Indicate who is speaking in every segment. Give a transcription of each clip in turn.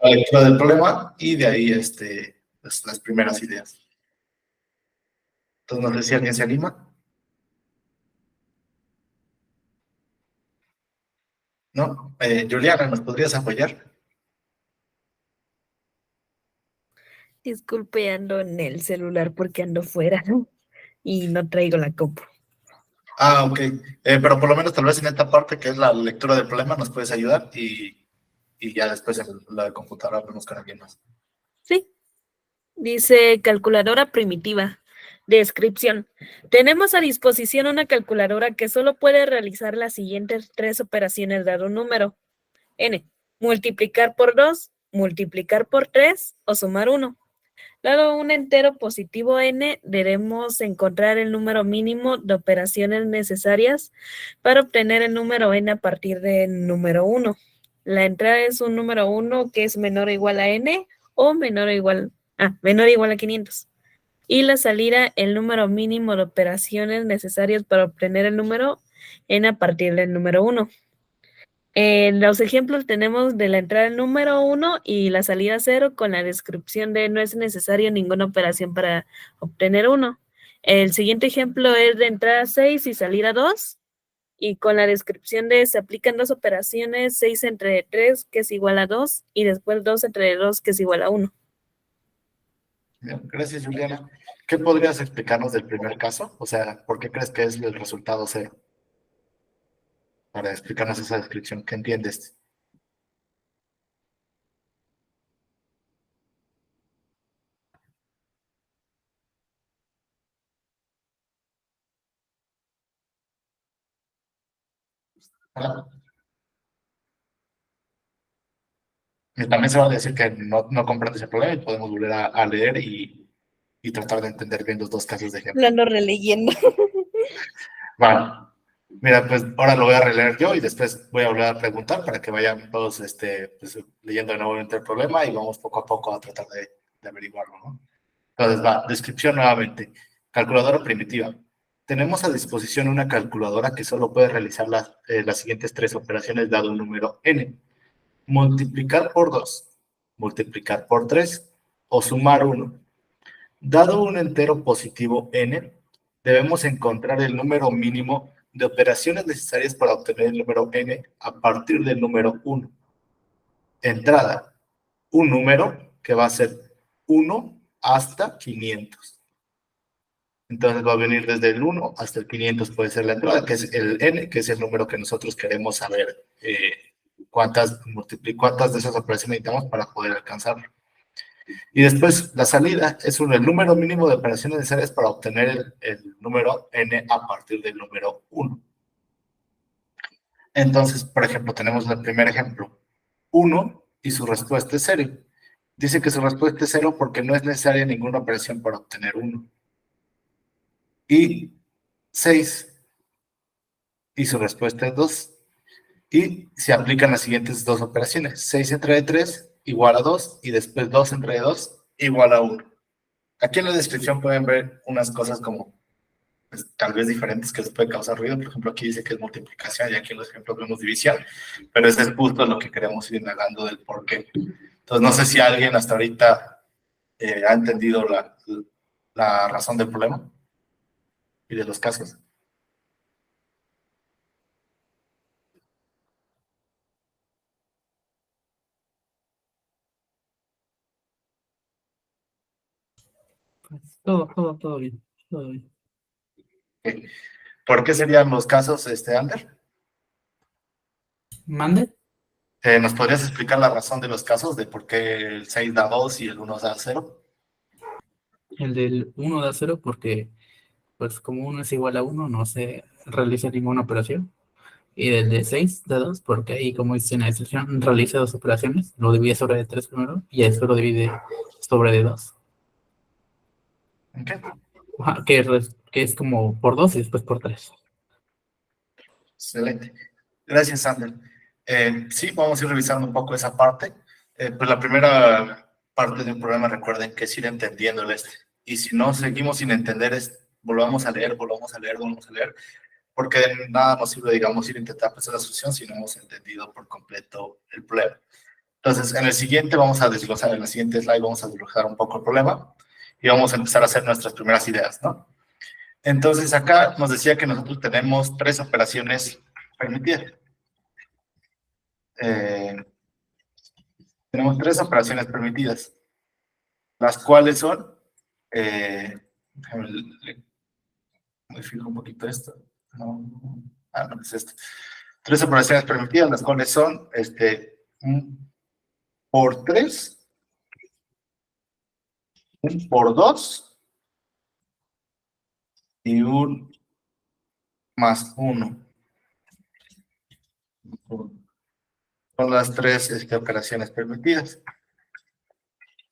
Speaker 1: la lectura del problema y de ahí las primeras ideas. Entonces, no sé si alguien se anima. ¿No? Juliana, ¿nos podrías apoyar?
Speaker 2: Disculpe, ando en el celular porque ando fuera y no traigo la compu.
Speaker 1: Ah, ok. Pero por lo menos tal vez en esta parte que es la lectura del problema nos puedes ayudar y ya después en la computadora vemos con alguien más.
Speaker 2: Sí, dice calculadora primitiva. Descripción. Tenemos a disposición una calculadora que solo puede realizar las siguientes 3 operaciones dado un número. N. Multiplicar por 2, multiplicar por 3 o sumar 1. Dado un entero positivo n, debemos encontrar el número mínimo de operaciones necesarias para obtener el número n a partir del número 1. La entrada es un número 1 que es menor o igual a n o menor o igual a 500. Y la salida, el número mínimo de operaciones necesarias para obtener el número n a partir del número 1. En los ejemplos tenemos de la entrada el número 1 y la salida 0 con la descripción de no es necesario ninguna operación para obtener 1. El siguiente ejemplo es de entrada 6 y salida 2 y con la descripción de se aplican 2 operaciones, 6 entre 3 que es igual a 2 y después 2 entre 2 que es igual a 1.
Speaker 1: Bien, gracias, Juliana. ¿Qué podrías explicarnos del primer caso? O sea, ¿por qué crees que es el resultado 0? Para explicarnos esa descripción, ¿qué entiendes? Ah, y también se vale decir que no comprendes el problema y podemos volver a leer y tratar de entender bien los dos casos de ejemplo.
Speaker 2: Lo ando releyendo.
Speaker 1: Vale. Mira, pues ahora lo voy a releer yo y después voy a volver a preguntar para que vayan todos pues, leyendo nuevamente el problema y vamos poco a poco a tratar de averiguarlo, ¿no? Entonces va, descripción nuevamente. Calculadora primitiva. Tenemos a disposición una calculadora que solo puede realizar las siguientes 3 operaciones dado un número n. Multiplicar por 2, multiplicar por 3 o sumar 1. Dado un entero positivo n, debemos encontrar el número mínimo de operaciones necesarias para obtener el número n a partir del número 1. Entrada, un número que va a ser 1 hasta 500. Entonces va a venir desde el 1 hasta el 500, puede ser la entrada, que es el n, que es el número que nosotros queremos saber cuántas de esas operaciones necesitamos para poder alcanzarlo. Y después la salida es el número mínimo de operaciones necesarias para obtener el número n a partir del número 1. Entonces, por ejemplo, tenemos el primer ejemplo, 1 y su respuesta es 0. Dice que su respuesta es 0 porque no es necesaria ninguna operación para obtener 1. Y 6 y su respuesta es 2. Y se aplican las siguientes dos operaciones. 6 entre 3 igual a 2 y después 2 entre 2 igual a 1. Aquí en la descripción pueden ver unas cosas como pues, tal vez diferentes que les puede causar ruido. Por ejemplo, aquí dice que es multiplicación y aquí en los ejemplos vemos división, pero ese es justo lo que queremos ir indagando del por qué. Entonces, no sé si alguien hasta ahorita ha entendido la razón del problema y de los casos.
Speaker 3: Todo bien, todo bien.
Speaker 1: ¿Por qué serían los casos, Ander?
Speaker 3: ¿Mande?
Speaker 1: ¿Nos podrías explicar la razón de los casos de por qué el 6 da 2 y el 1 da 0?
Speaker 3: El del 1 da 0 porque, pues como 1 es igual a 1, no se realiza ninguna operación. Y del de 6 da 2 porque ahí, como dice en la descripción, realiza 2 operaciones. Lo divide sobre de 3 primero y después lo divide sobre de 2.
Speaker 1: Okay.
Speaker 3: Ajá, que es como por 2 y después por 3.
Speaker 1: Excelente. Gracias, Sander. Sí, vamos a ir revisando un poco esa parte. Pues la primera parte de un problema, recuerden que es ir entendiendo el Y si no seguimos sin entender, volvamos a leer, volvamos a leer, volvamos a leer, porque de nada nos sirve, digamos, ir a intentar pensar la solución si no hemos entendido por completo el problema. Entonces, en el siguiente vamos a desglosar, en el siguiente slide vamos a desglosar un poco el problema y vamos a empezar a hacer nuestras primeras ideas, ¿no? Entonces, acá nos decía que nosotros tenemos 3 operaciones permitidas. Tenemos 3 operaciones permitidas, las cuales son, déjame modifico un poquito esto. No es esto. 3 operaciones permitidas, las cuales son, un por 3, un por 2 y un más 1. Son las 3 operaciones permitidas.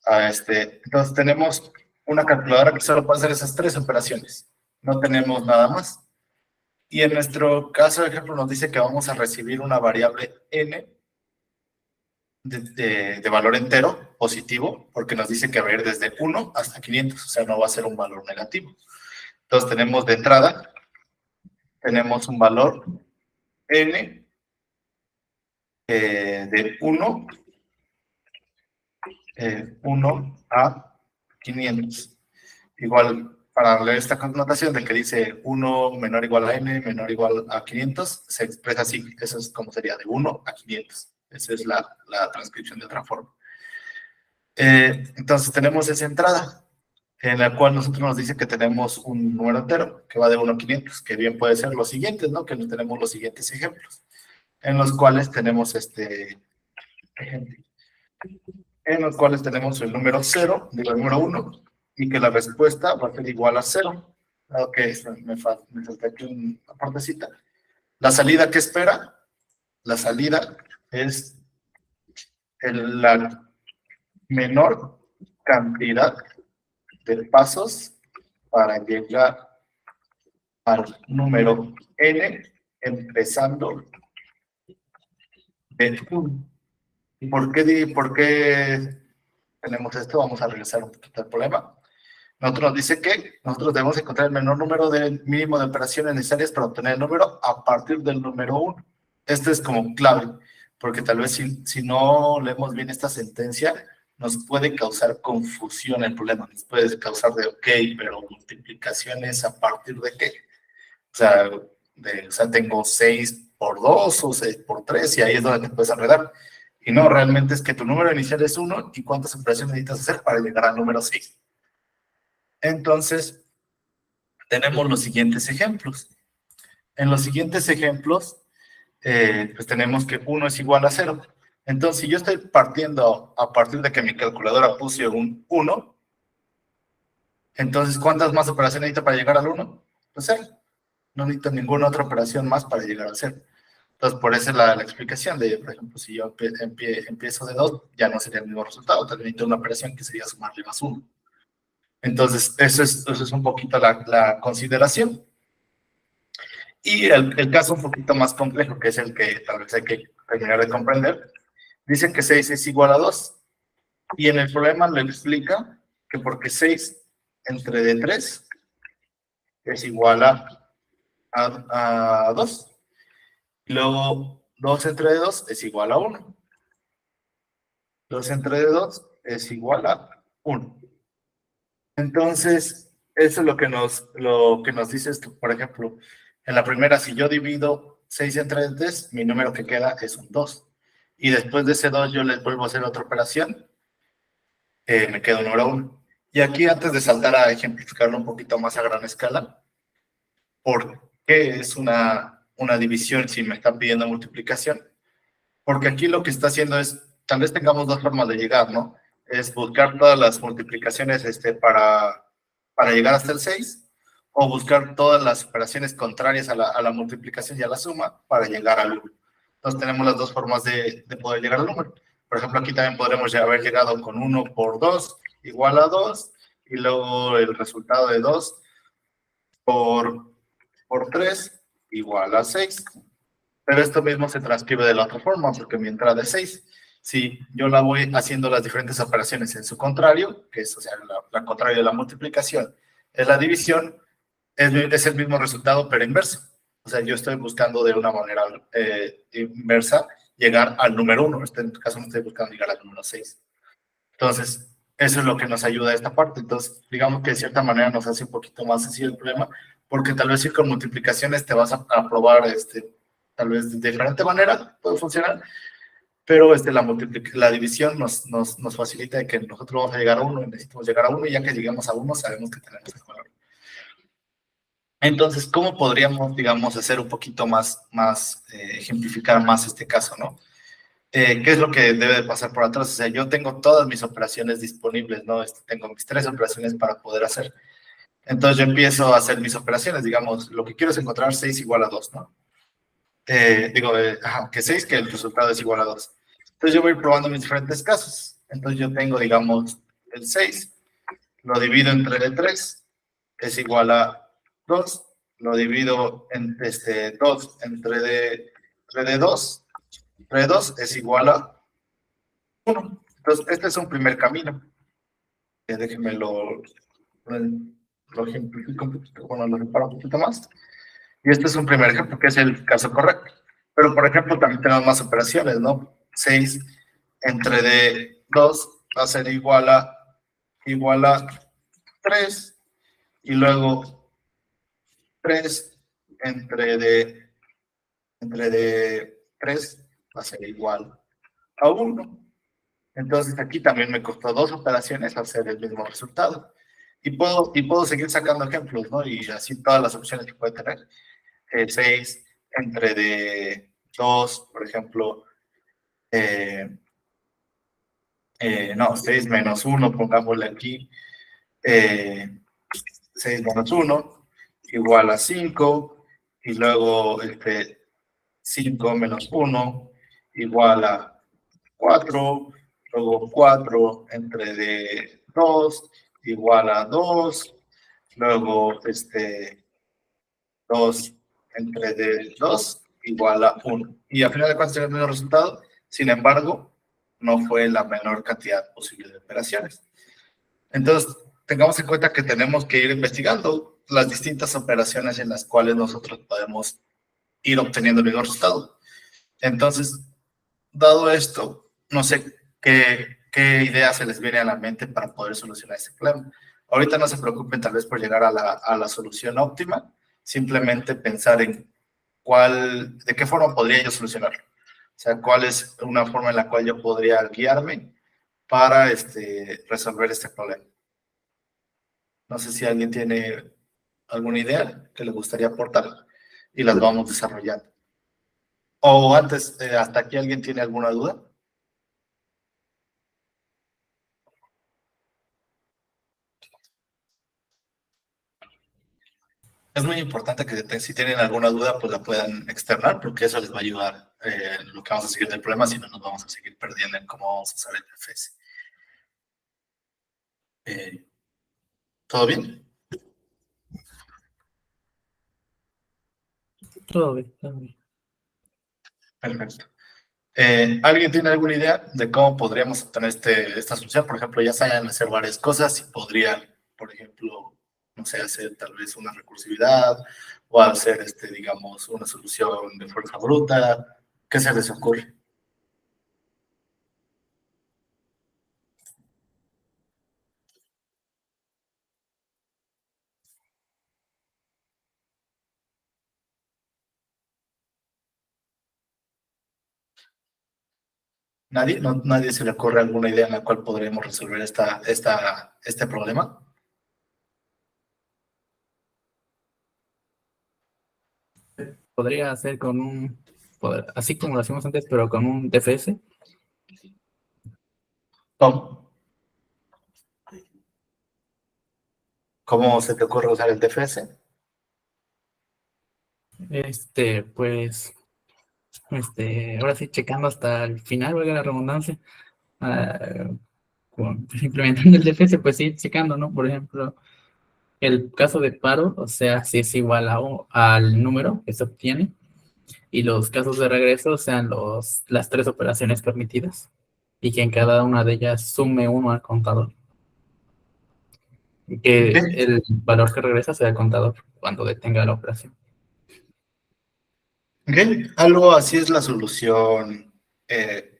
Speaker 1: Entonces tenemos una calculadora que solo puede hacer esas 3 operaciones. No tenemos nada más. Y en nuestro caso de ejemplo nos dice que vamos a recibir una variable n de valor entero positivo, porque nos dice que va a ir desde 1 hasta 500, o sea, no va a ser un valor negativo. Entonces tenemos de entrada, tenemos un valor n de 1 a 500. Igual, para leer esta connotación de que dice 1 menor o igual a n menor o igual a 500, se expresa así. Eso es como sería de 1 a 500. Esa es la transcripción de otra forma. Entonces tenemos esa entrada, en la cual nosotros nos dice que tenemos un número entero que va de 1 a 500, que bien puede ser los siguientes, ¿no? Que tenemos los siguientes ejemplos, en los cuales tenemos en los cuales tenemos el número 0, digo el número 1, y que la respuesta va a ser igual a 0. Ok, me falta aquí una partecita. La salida que espera, la salida es la menor cantidad de pasos para llegar al número n, empezando de 1. ¿Y por qué tenemos esto? Vamos a regresar un poquito al problema. Nosotros nos dice que nosotros debemos encontrar el menor número mínimo de operaciones necesarias para obtener el número a partir del número 1. Este es como clave, porque tal vez si no leemos bien esta sentencia, nos puede causar confusión el problema. Nos puede causar de, ok, pero multiplicaciones a partir de qué. O sea, tengo 6 por 2 o 6 por 3 y ahí es donde te puedes enredar. Y no, realmente es que tu número inicial es 1 y cuántas operaciones necesitas hacer para llegar al número 6. Entonces, tenemos los siguientes ejemplos. En los siguientes ejemplos, pues tenemos que 1 es igual a 0. Entonces, si yo estoy partiendo a partir de que mi calculadora puso un 1, entonces, ¿cuántas más operaciones necesito para llegar al 1? Pues 0. No necesito ninguna otra operación más para llegar al 0. Entonces, por eso es la explicación de, por ejemplo, si yo empiezo de 2, ya no sería el mismo resultado. También necesito una operación que sería sumarle más 1. Entonces, eso es un poquito la consideración. Y el caso un poquito más complejo, que es el que tal vez hay que terminar de comprender, dice que 6 es igual a 2. Y en el problema le explica que porque 6 entre de 3 es igual a 2. Y luego 2 entre de 2 es igual a 1. 2 entre de 2 es igual a 1. Entonces, eso es lo que nos dice esto. Por ejemplo, en la primera, si yo divido 6 entre 3, mi número que queda es un 2. Y después de ese 2 yo les vuelvo a hacer otra operación, me queda un número 1. Y aquí, antes de saltar a ejemplificarlo un poquito más a gran escala, ¿por qué es una división si me están pidiendo multiplicación? Porque aquí lo que está haciendo es, tal vez tengamos dos formas de llegar, ¿no? Es buscar todas las multiplicaciones para llegar hasta el 6, o buscar todas las operaciones contrarias a la multiplicación y a la suma para llegar al 1. Entonces tenemos las dos formas de poder llegar al número. Por ejemplo, aquí también podremos haber llegado con 1 por 2 igual a 2, y luego el resultado de 2 por 3 igual a 6. Pero esto mismo se transcribe de la otra forma, porque mi entrada es 6. Si yo la voy haciendo las diferentes operaciones en su contrario, que es, o sea, la contraria de la multiplicación, es la división, es el mismo resultado, pero inverso. O sea, yo estoy buscando de una manera inversa llegar al número 1. En este caso no estoy buscando llegar al número 6. Entonces, eso es lo que nos ayuda a esta parte. Entonces, digamos que de cierta manera nos hace un poquito más sencillo el problema, porque tal vez ir con multiplicaciones te vas a probar, tal vez de diferente manera puede funcionar, pero la división nos facilita de que nosotros vamos a llegar a 1 y necesitamos llegar a 1, y ya que lleguemos a 1 sabemos que tenemos el valor. Entonces, ¿cómo podríamos, digamos, hacer un poquito más ejemplificar más este caso, ¿no? ¿Qué es lo que debe de pasar por atrás? O sea, yo tengo todas mis operaciones disponibles, ¿no? Tengo mis 3 operaciones para poder hacer. Entonces, yo empiezo a hacer mis operaciones, digamos, lo que quiero es encontrar 6 igual a 2, ¿no? Que 6, que el resultado es igual a 2. Entonces, yo voy probando mis diferentes casos. Entonces, yo tengo, digamos, el 6, lo divido entre 3, es igual a 2, lo divido en 2 entre 2, entre 2 es igual a 1. Entonces, este es un primer camino. Déjenme lo ejemplifico un poquito, bueno, lo reparo un poquito más. Y este es un primer ejemplo, que es el caso correcto. Pero, por ejemplo, también tenemos más operaciones, ¿no? 6 entre 2 va a ser igual a 3, y luego 3 entre 3 va a ser igual a 1. Entonces, aquí también me costó 2 operaciones hacer el mismo resultado. Y puedo seguir sacando ejemplos, ¿no? Y así todas las opciones que puede tener. 6 entre 2, por ejemplo, no, 6 menos 1, pongámosle aquí, 6 menos 1, igual a 5, y luego 5 menos 1, igual a 4, luego 4 entre 2, igual a 2, luego 2 entre 2 igual a 1. Y al final de cuentas tiene el mismo resultado, sin embargo, no fue la menor cantidad posible de operaciones. Entonces, tengamos en cuenta que tenemos que ir investigando las distintas operaciones en las cuales nosotros podemos ir obteniendo el mismo resultado. Entonces, dado esto, no sé qué idea se les viene a la mente para poder solucionar este problema. Ahorita no se preocupen tal vez por llegar a la solución óptima, simplemente pensar en de qué forma podría yo solucionarlo. O sea, cuál es una forma en la cual yo podría guiarme para resolver este problema. No sé si alguien tiene alguna idea que le gustaría aportar y las vamos desarrollando. O antes, ¿hasta aquí alguien tiene alguna duda? Es muy importante que si tienen alguna duda, pues la puedan externar, porque eso les va a ayudar en lo que vamos a seguir del problema, si no nos vamos a seguir perdiendo en cómo vamos a usar el DFS. ¿Todo bien?
Speaker 3: Todo bien, todo bien.
Speaker 1: Perfecto. ¿Alguien tiene alguna idea de cómo podríamos obtener esta solución? Por ejemplo, ya saben hacer varias cosas y podrían, por ejemplo, no sé, hacer tal vez una recursividad o hacer, digamos, una solución de fuerza bruta. ¿Qué se les ocurre? ¿Nadie? ¿Nadie se le ocurre alguna idea en la cual podremos resolver este problema?
Speaker 3: Podría hacer así como lo hacíamos antes, pero con un DFS.
Speaker 1: Tom, ¿cómo se te ocurre usar el DFS?
Speaker 3: Pues, ahora sí, checando hasta el final, valga la redundancia, implementando el DFS, pues sí, checando, ¿no? Por ejemplo, el caso de paro, o sea, si es igual al número que se obtiene, y los casos de regreso sean las 3 operaciones permitidas, y que en cada una de ellas sume 1 al contador. Y que el valor que regresa sea el contador cuando detenga la operación.
Speaker 1: Ok, algo así es la solución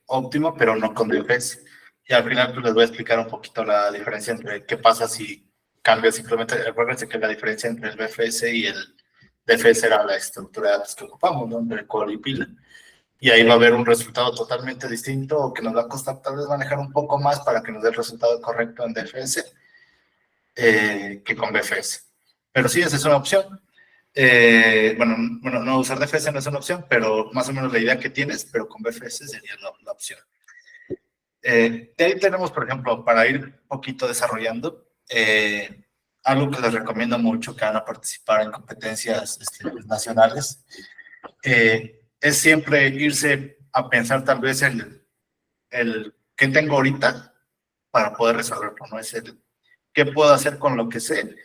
Speaker 1: óptimo, pero no con DFS. Y al final pues, les voy a explicar un poquito la diferencia entre qué pasa si cambias simplemente. Recuerden que la diferencia entre el BFS y el DFS era la estructura de datos que ocupamos, ¿no? Entre core y pila. Y ahí va a haber un resultado totalmente distinto o que nos va a costar tal vez manejar un poco más para que nos dé el resultado correcto en DFS que con BFS. Pero sí, esa es una opción. Bueno, no usar DFS no es una opción, pero más o menos la idea que tienes, pero con BFS sería la opción. De ahí tenemos, por ejemplo, para ir un poquito desarrollando, algo que les recomiendo mucho que van a participar en competencias nacionales, es siempre irse a pensar tal vez el qué tengo ahorita para poder resolverlo, ¿no? Es el qué puedo hacer con lo que sé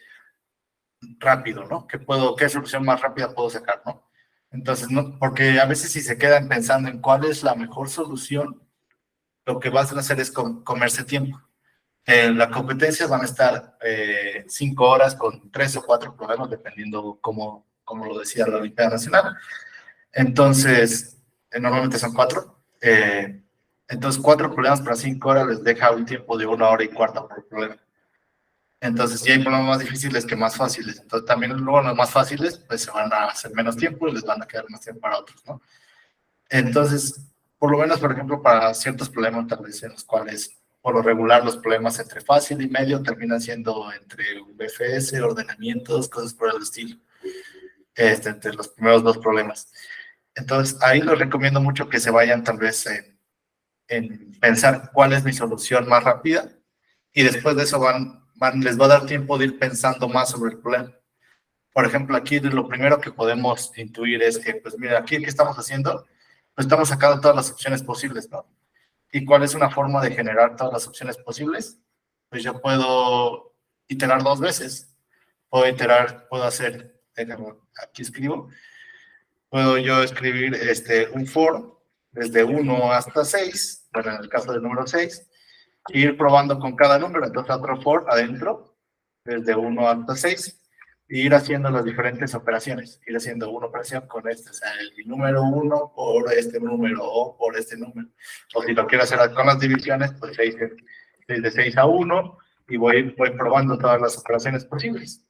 Speaker 1: rápido, ¿no? ¿Qué solución más rápida puedo sacar, ¿no? Entonces, no, porque a veces si se quedan pensando en cuál es la mejor solución, lo que van a hacer es comerse tiempo. Las competencias van a estar 5 horas con 3 o 4 problemas, dependiendo como lo decía la Olimpiada Nacional. Entonces, normalmente son 4. Entonces, 4 problemas para 5 horas les deja un tiempo de 1 hora y cuarto por problema. Entonces, si hay problemas más difíciles que más fáciles. Entonces, también luego los más fáciles, pues se van a hacer menos tiempo y les van a quedar más tiempo para otros, ¿no? Entonces, por lo menos, por ejemplo, para ciertos problemas, tal vez en los cuales, por lo regular, los problemas entre fácil y medio terminan siendo entre BFS, ordenamientos, cosas por el estilo, entre los primeros 2 problemas. Entonces, ahí les recomiendo mucho que se vayan tal vez en pensar cuál es mi solución más rápida y después de eso les va a dar tiempo de ir pensando más sobre el problema. Por ejemplo, aquí lo primero que podemos intuir es que, pues mira, aquí ¿qué estamos haciendo? Pues estamos sacando todas las opciones posibles, ¿no? ¿Y cuál es una forma de generar todas las opciones posibles? Pues yo puedo iterar 2 veces. Puedo hacer, aquí escribo, puedo yo escribir un for desde 1 hasta 6, bueno, en el caso del número 6, e ir probando con cada número, entonces otro for adentro, desde 1 hasta 6, e ir haciendo las diferentes operaciones, ir haciendo una operación con o sea, el número 1 por este número o por este número, o si lo quiero hacer con las divisiones, pues 6 de 6 a 1, y voy probando todas las operaciones posibles.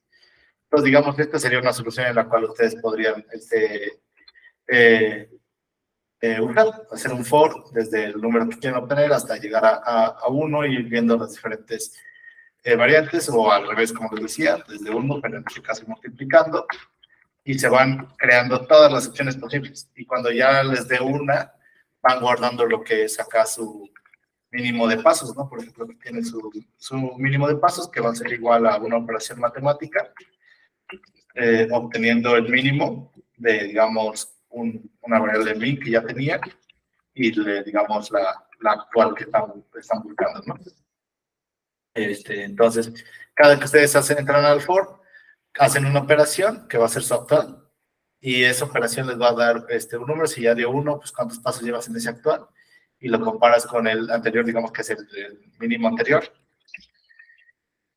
Speaker 1: Entonces, digamos, esta sería una solución en la cual ustedes podrían hacer un for desde el número que quieren obtener hasta llegar a 1 y ir viendo las diferentes variantes, o al revés, como les decía, desde 1, pero en este caso multiplicando, y se van creando todas las opciones posibles. Y cuando ya les dé una, van guardando lo que es acá su mínimo de pasos, ¿no? Por ejemplo, tienen su mínimo de pasos, que va a ser igual a una operación matemática, obteniendo el mínimo de, digamos, una variable min que ya tenía y, digamos, la actual que están buscando, ¿no? Entonces, cada que ustedes entran al for, hacen una operación que va a ser su actual, y esa operación les va a dar un número. Si ya dio 1, pues cuántos pasos llevas en ese actual, y lo comparas con el anterior, digamos que es el mínimo anterior.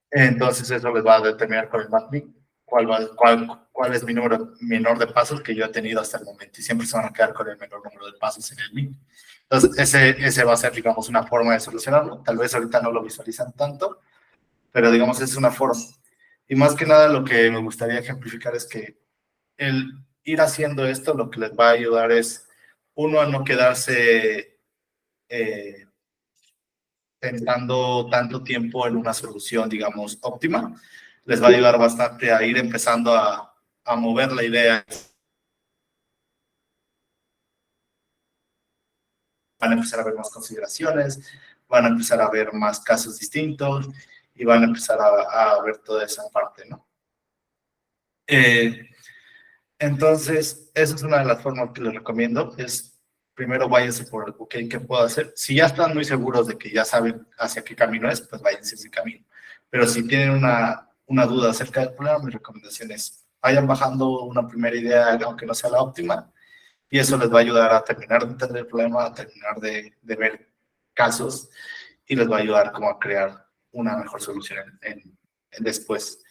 Speaker 1: Entonces, eso les va a determinar con el MATMIN cuál es mi número menor de pasos que yo he tenido hasta el momento, y siempre se van a quedar con el menor número de pasos en el min. Entonces, ese va a ser, digamos, una forma de solucionarlo. Tal vez ahorita no lo visualizan tanto, pero, digamos, es una forma. Y más que nada, lo que me gustaría ejemplificar es que el ir haciendo esto, lo que les va a ayudar es, uno, a no quedarse pensando tanto tiempo en una solución, digamos, óptima. Les va a ayudar bastante a ir empezando a mover la idea. Van a empezar a ver más consideraciones, van a empezar a ver más casos distintos y van a empezar a ver toda esa parte, ¿no? Entonces, esa es una de las formas que les recomiendo, es primero váyanse por, ok, ¿qué puedo hacer? Si ya están muy seguros de que ya saben hacia qué camino es, pues váyanse ese camino. Pero si tienen una duda acerca del problema, mi recomendación es vayan bajando una primera idea, aunque no sea la óptima, y eso les va a ayudar a terminar de entender el problema, a terminar de ver casos, y les va a ayudar como a crear una mejor solución después.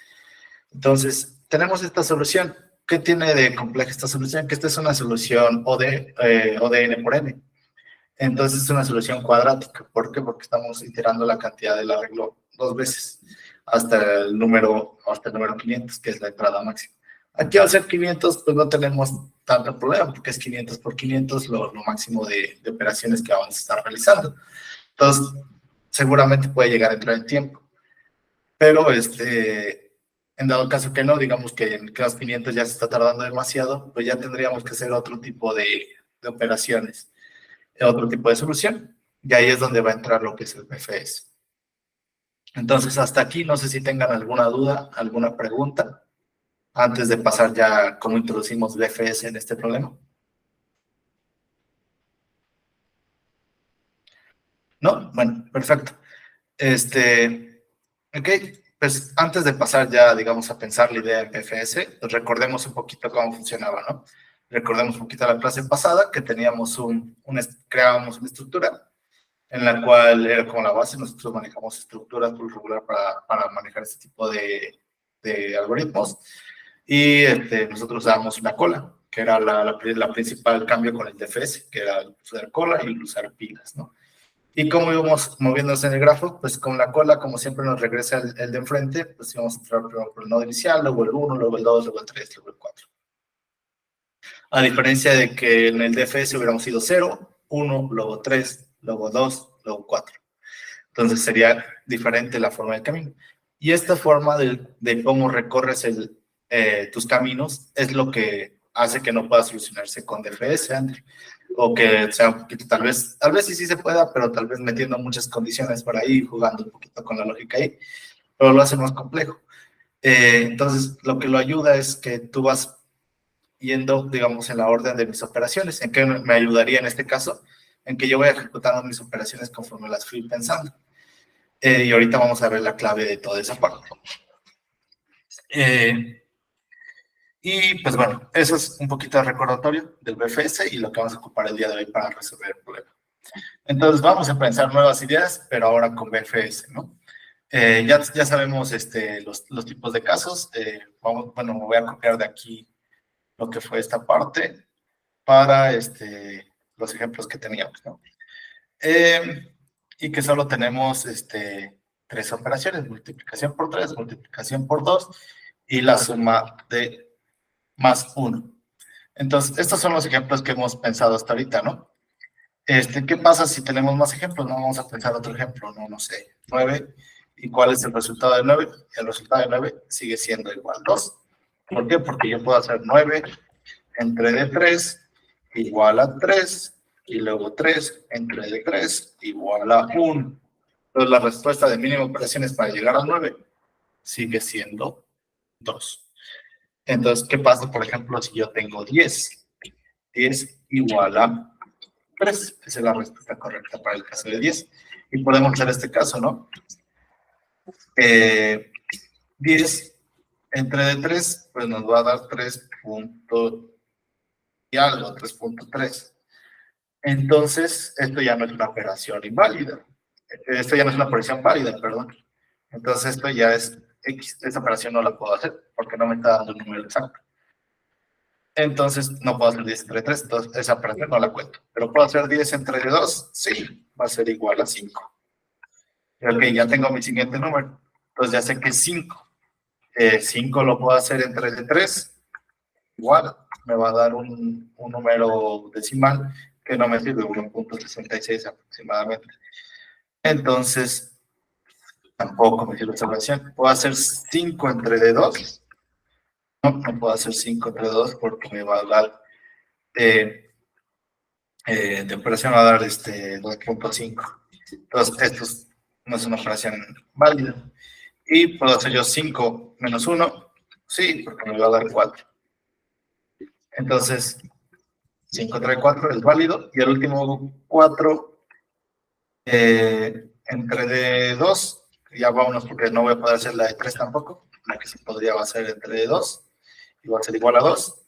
Speaker 1: Entonces, tenemos esta solución. ¿Qué tiene de compleja esta solución? Que esta es una solución ODN por N. Entonces es una solución cuadrática. ¿Por qué? Porque estamos iterando la cantidad del arreglo 2 veces hasta el número 500, que es la entrada máxima. Aquí al ser 500, pues no tenemos tanto problema, porque es 500 por 500 lo máximo de operaciones que vamos a estar realizando. Entonces, seguramente puede llegar a entrar el tiempo. Pero en dado caso que no, digamos que en los 500 ya se está tardando demasiado, pues ya tendríamos que hacer otro tipo de operaciones, otro tipo de solución, y ahí es donde va a entrar lo que es el BFS. Entonces, hasta aquí, no sé si tengan alguna duda, alguna pregunta, antes de pasar ya a cómo introducimos BFS en este problema. ¿No? Bueno, perfecto. Ok, pues antes de pasar ya, digamos, a pensar la idea en BFS, pues recordemos un poquito cómo funcionaba, ¿no? Recordemos un poquito la clase pasada, que teníamos creábamos una estructura en la cual era como la base. Nosotros manejamos estructuras por lo regular para manejar este tipo de algoritmos, y nosotros dábamos una cola, que era la principal cambio con el DFS, que era el usar cola y el usar pilas, ¿no? Y como íbamos moviéndonos en el grafo, pues con la cola, como siempre nos regresa el de enfrente, pues íbamos a entrar primero por el nodo inicial, luego el 1, luego el 2, luego el 3, luego el 4. A diferencia de que en el DFS hubiéramos ido 0, 1, luego 3, luego 2, luego 4. Entonces sería diferente la forma del camino. Y esta forma de cómo recorres tus caminos es lo que hace que no pueda solucionarse con DFS, Andrew. O que sea un poquito, tal vez sí se pueda, pero tal vez metiendo muchas condiciones por ahí, jugando un poquito con la lógica ahí, pero lo hace más complejo. Entonces, lo que lo ayuda es que tú vas yendo, digamos, en la orden de mis operaciones. ¿En qué me ayudaría en este caso? En que yo voy ejecutando mis operaciones conforme las fui pensando. Y ahorita vamos a ver la clave de toda esa parte. Y pues bueno, eso es un poquito de recordatorio del BFS y lo que vamos a ocupar el día de hoy para resolver el problema. Entonces vamos a pensar nuevas ideas, pero ahora con BFS, ¿no? Ya sabemos los tipos de casos. Bueno, me voy a copiar de aquí lo que fue esta parte para los ejemplos que teníamos, ¿no? Y que solo tenemos 3 operaciones: multiplicación por 3, multiplicación por 2 y la suma de más 1. Entonces, estos son los ejemplos que hemos pensado hasta ahorita, ¿no? ¿Qué pasa si tenemos más ejemplos? No, vamos a pensar otro ejemplo, no sé, 9. ¿Y cuál es el resultado de 9? El resultado de 9 sigue siendo igual a 2. ¿Por qué? Porque yo puedo hacer 9 entre D3 igual a 3, y luego 3 entre D3 igual a 1. Entonces, la respuesta de mínima operaciones para llegar a 9 sigue siendo 2. Entonces, ¿qué pasa, por ejemplo, si yo tengo 10? 10 igual a 3. Esa es la respuesta correcta para el caso de 10. Y podemos hacer este caso, ¿no? 10 entre 3, pues nos va a dar 3 y algo, 3.3. Entonces, esto ya no es una operación inválida. Esto ya no es una operación válida, perdón. Entonces, esto ya es X. Esta operación no la puedo hacer porque no me está dando un número exacto. Entonces, no puedo hacer 10 entre 3, entonces esa operación no la cuento. ¿Pero puedo hacer 10 entre 2? Sí, va a ser igual a 5. Ok, ya tengo mi siguiente número. Entonces, ya sé que es 5. 5 lo puedo hacer entre 3. Igual, me va a dar un número decimal que no me sirve, 1.66 aproximadamente. Entonces, tampoco me sirve esa operación. ¿Puedo hacer 5 entre 2? No puedo hacer 5 entre 2 porque me va a dar de operación va a dar 2.5. Entonces, esto no es una operación válida. Y puedo hacer yo 5 menos 1. Sí, porque me va a dar 4. Entonces, 5 entre 4 es válido. Y el último 4 entre 2. Ya vámonos porque no voy a poder hacer la de 3 tampoco. La que sí podría va a ser entre 2. Y va a ser igual a 2.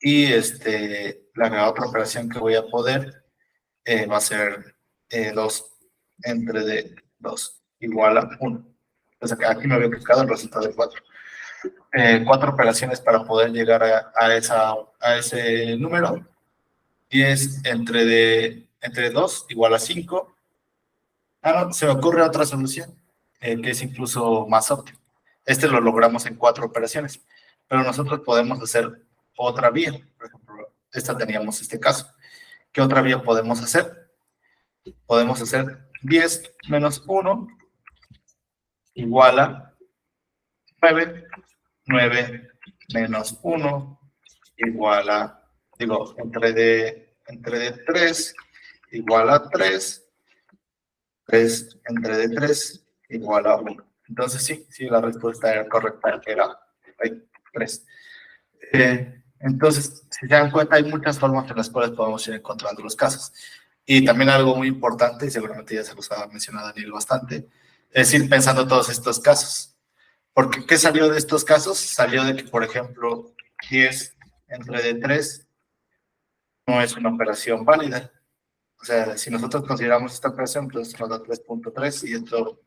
Speaker 1: Y la otra operación que voy a poder va a ser 2 entre 2 igual a 1. Entonces aquí me había buscado el resultado de 4. 4 operaciones para poder llegar a ese número. 10 entre entre 2 igual a 5. No, se me ocurre otra solución, que es incluso más óptima. Este lo logramos en 4 operaciones, pero nosotros podemos hacer otra vía. Por ejemplo, teníamos este caso. ¿Qué otra vía podemos hacer? Podemos hacer 10 menos 1 igual a 9. 9 menos 1 igual a, entre de 3 igual a 3. 3 entre de 3 igual a 1. Entonces sí, la respuesta era correcta, que era 3. Entonces, si se dan cuenta, hay muchas formas en las cuales podemos ir encontrando los casos. Y también algo muy importante, y seguramente ya se los ha mencionado Daniel bastante, es ir pensando todos estos casos. Porque, ¿qué salió de estos casos? Salió de que, por ejemplo, 10 entre de 3 no es una operación válida. O sea, si nosotros consideramos esta operación, pues nos da 3.3 y esto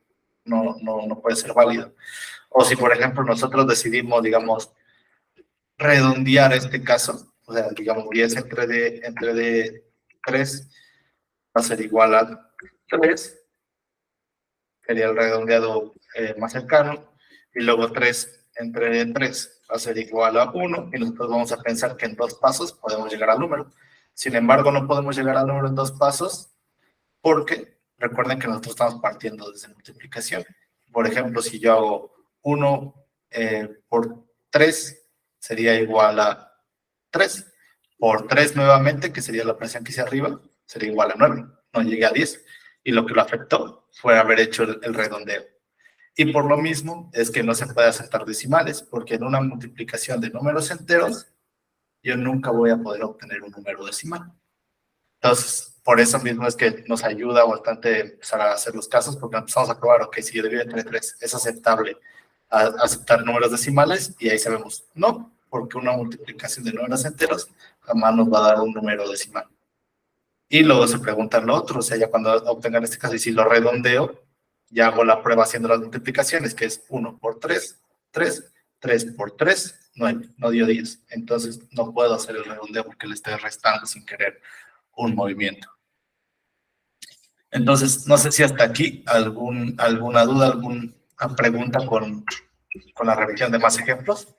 Speaker 1: no puede ser válido. O si, por ejemplo, nosotros decidimos, digamos, redondear este caso, o sea, digamos, 10 entre de 3 va a ser igual a 3, sería el redondeado más cercano, y luego 3 entre de 3 va a ser igual a 1, y nosotros vamos a pensar que en 2 pasos podemos llegar al número. Sin embargo, no podemos llegar al número en 2 pasos porque recuerden que nosotros estamos partiendo desde multiplicación. Por ejemplo, si yo hago 1 por 3 sería igual a 3. Por 3 nuevamente, que sería la operación que hice arriba, sería igual a 9. No llegué a 10. Y lo que lo afectó fue haber hecho el redondeo. Y por lo mismo es que no se puede aceptar decimales, porque en una multiplicación de números enteros, yo nunca voy a poder obtener un número decimal. Entonces, por eso mismo es que nos ayuda bastante empezar a hacer los casos, porque empezamos a probar, ok, si yo divido entre 3, es aceptable aceptar números decimales, y ahí sabemos, no, porque una multiplicación de números enteros jamás nos va a dar un número decimal. Y luego se preguntan lo otro, o sea, ya cuando obtengan este caso, y si lo redondeo, ya hago la prueba haciendo las multiplicaciones, que es 1 por 3, 3, 3 por 3, 9, no dio 10. Entonces, no puedo hacer el redondeo porque le estoy restando sin querer un movimiento. Entonces, no sé si hasta aquí alguna duda, alguna pregunta con la revisión de más ejemplos.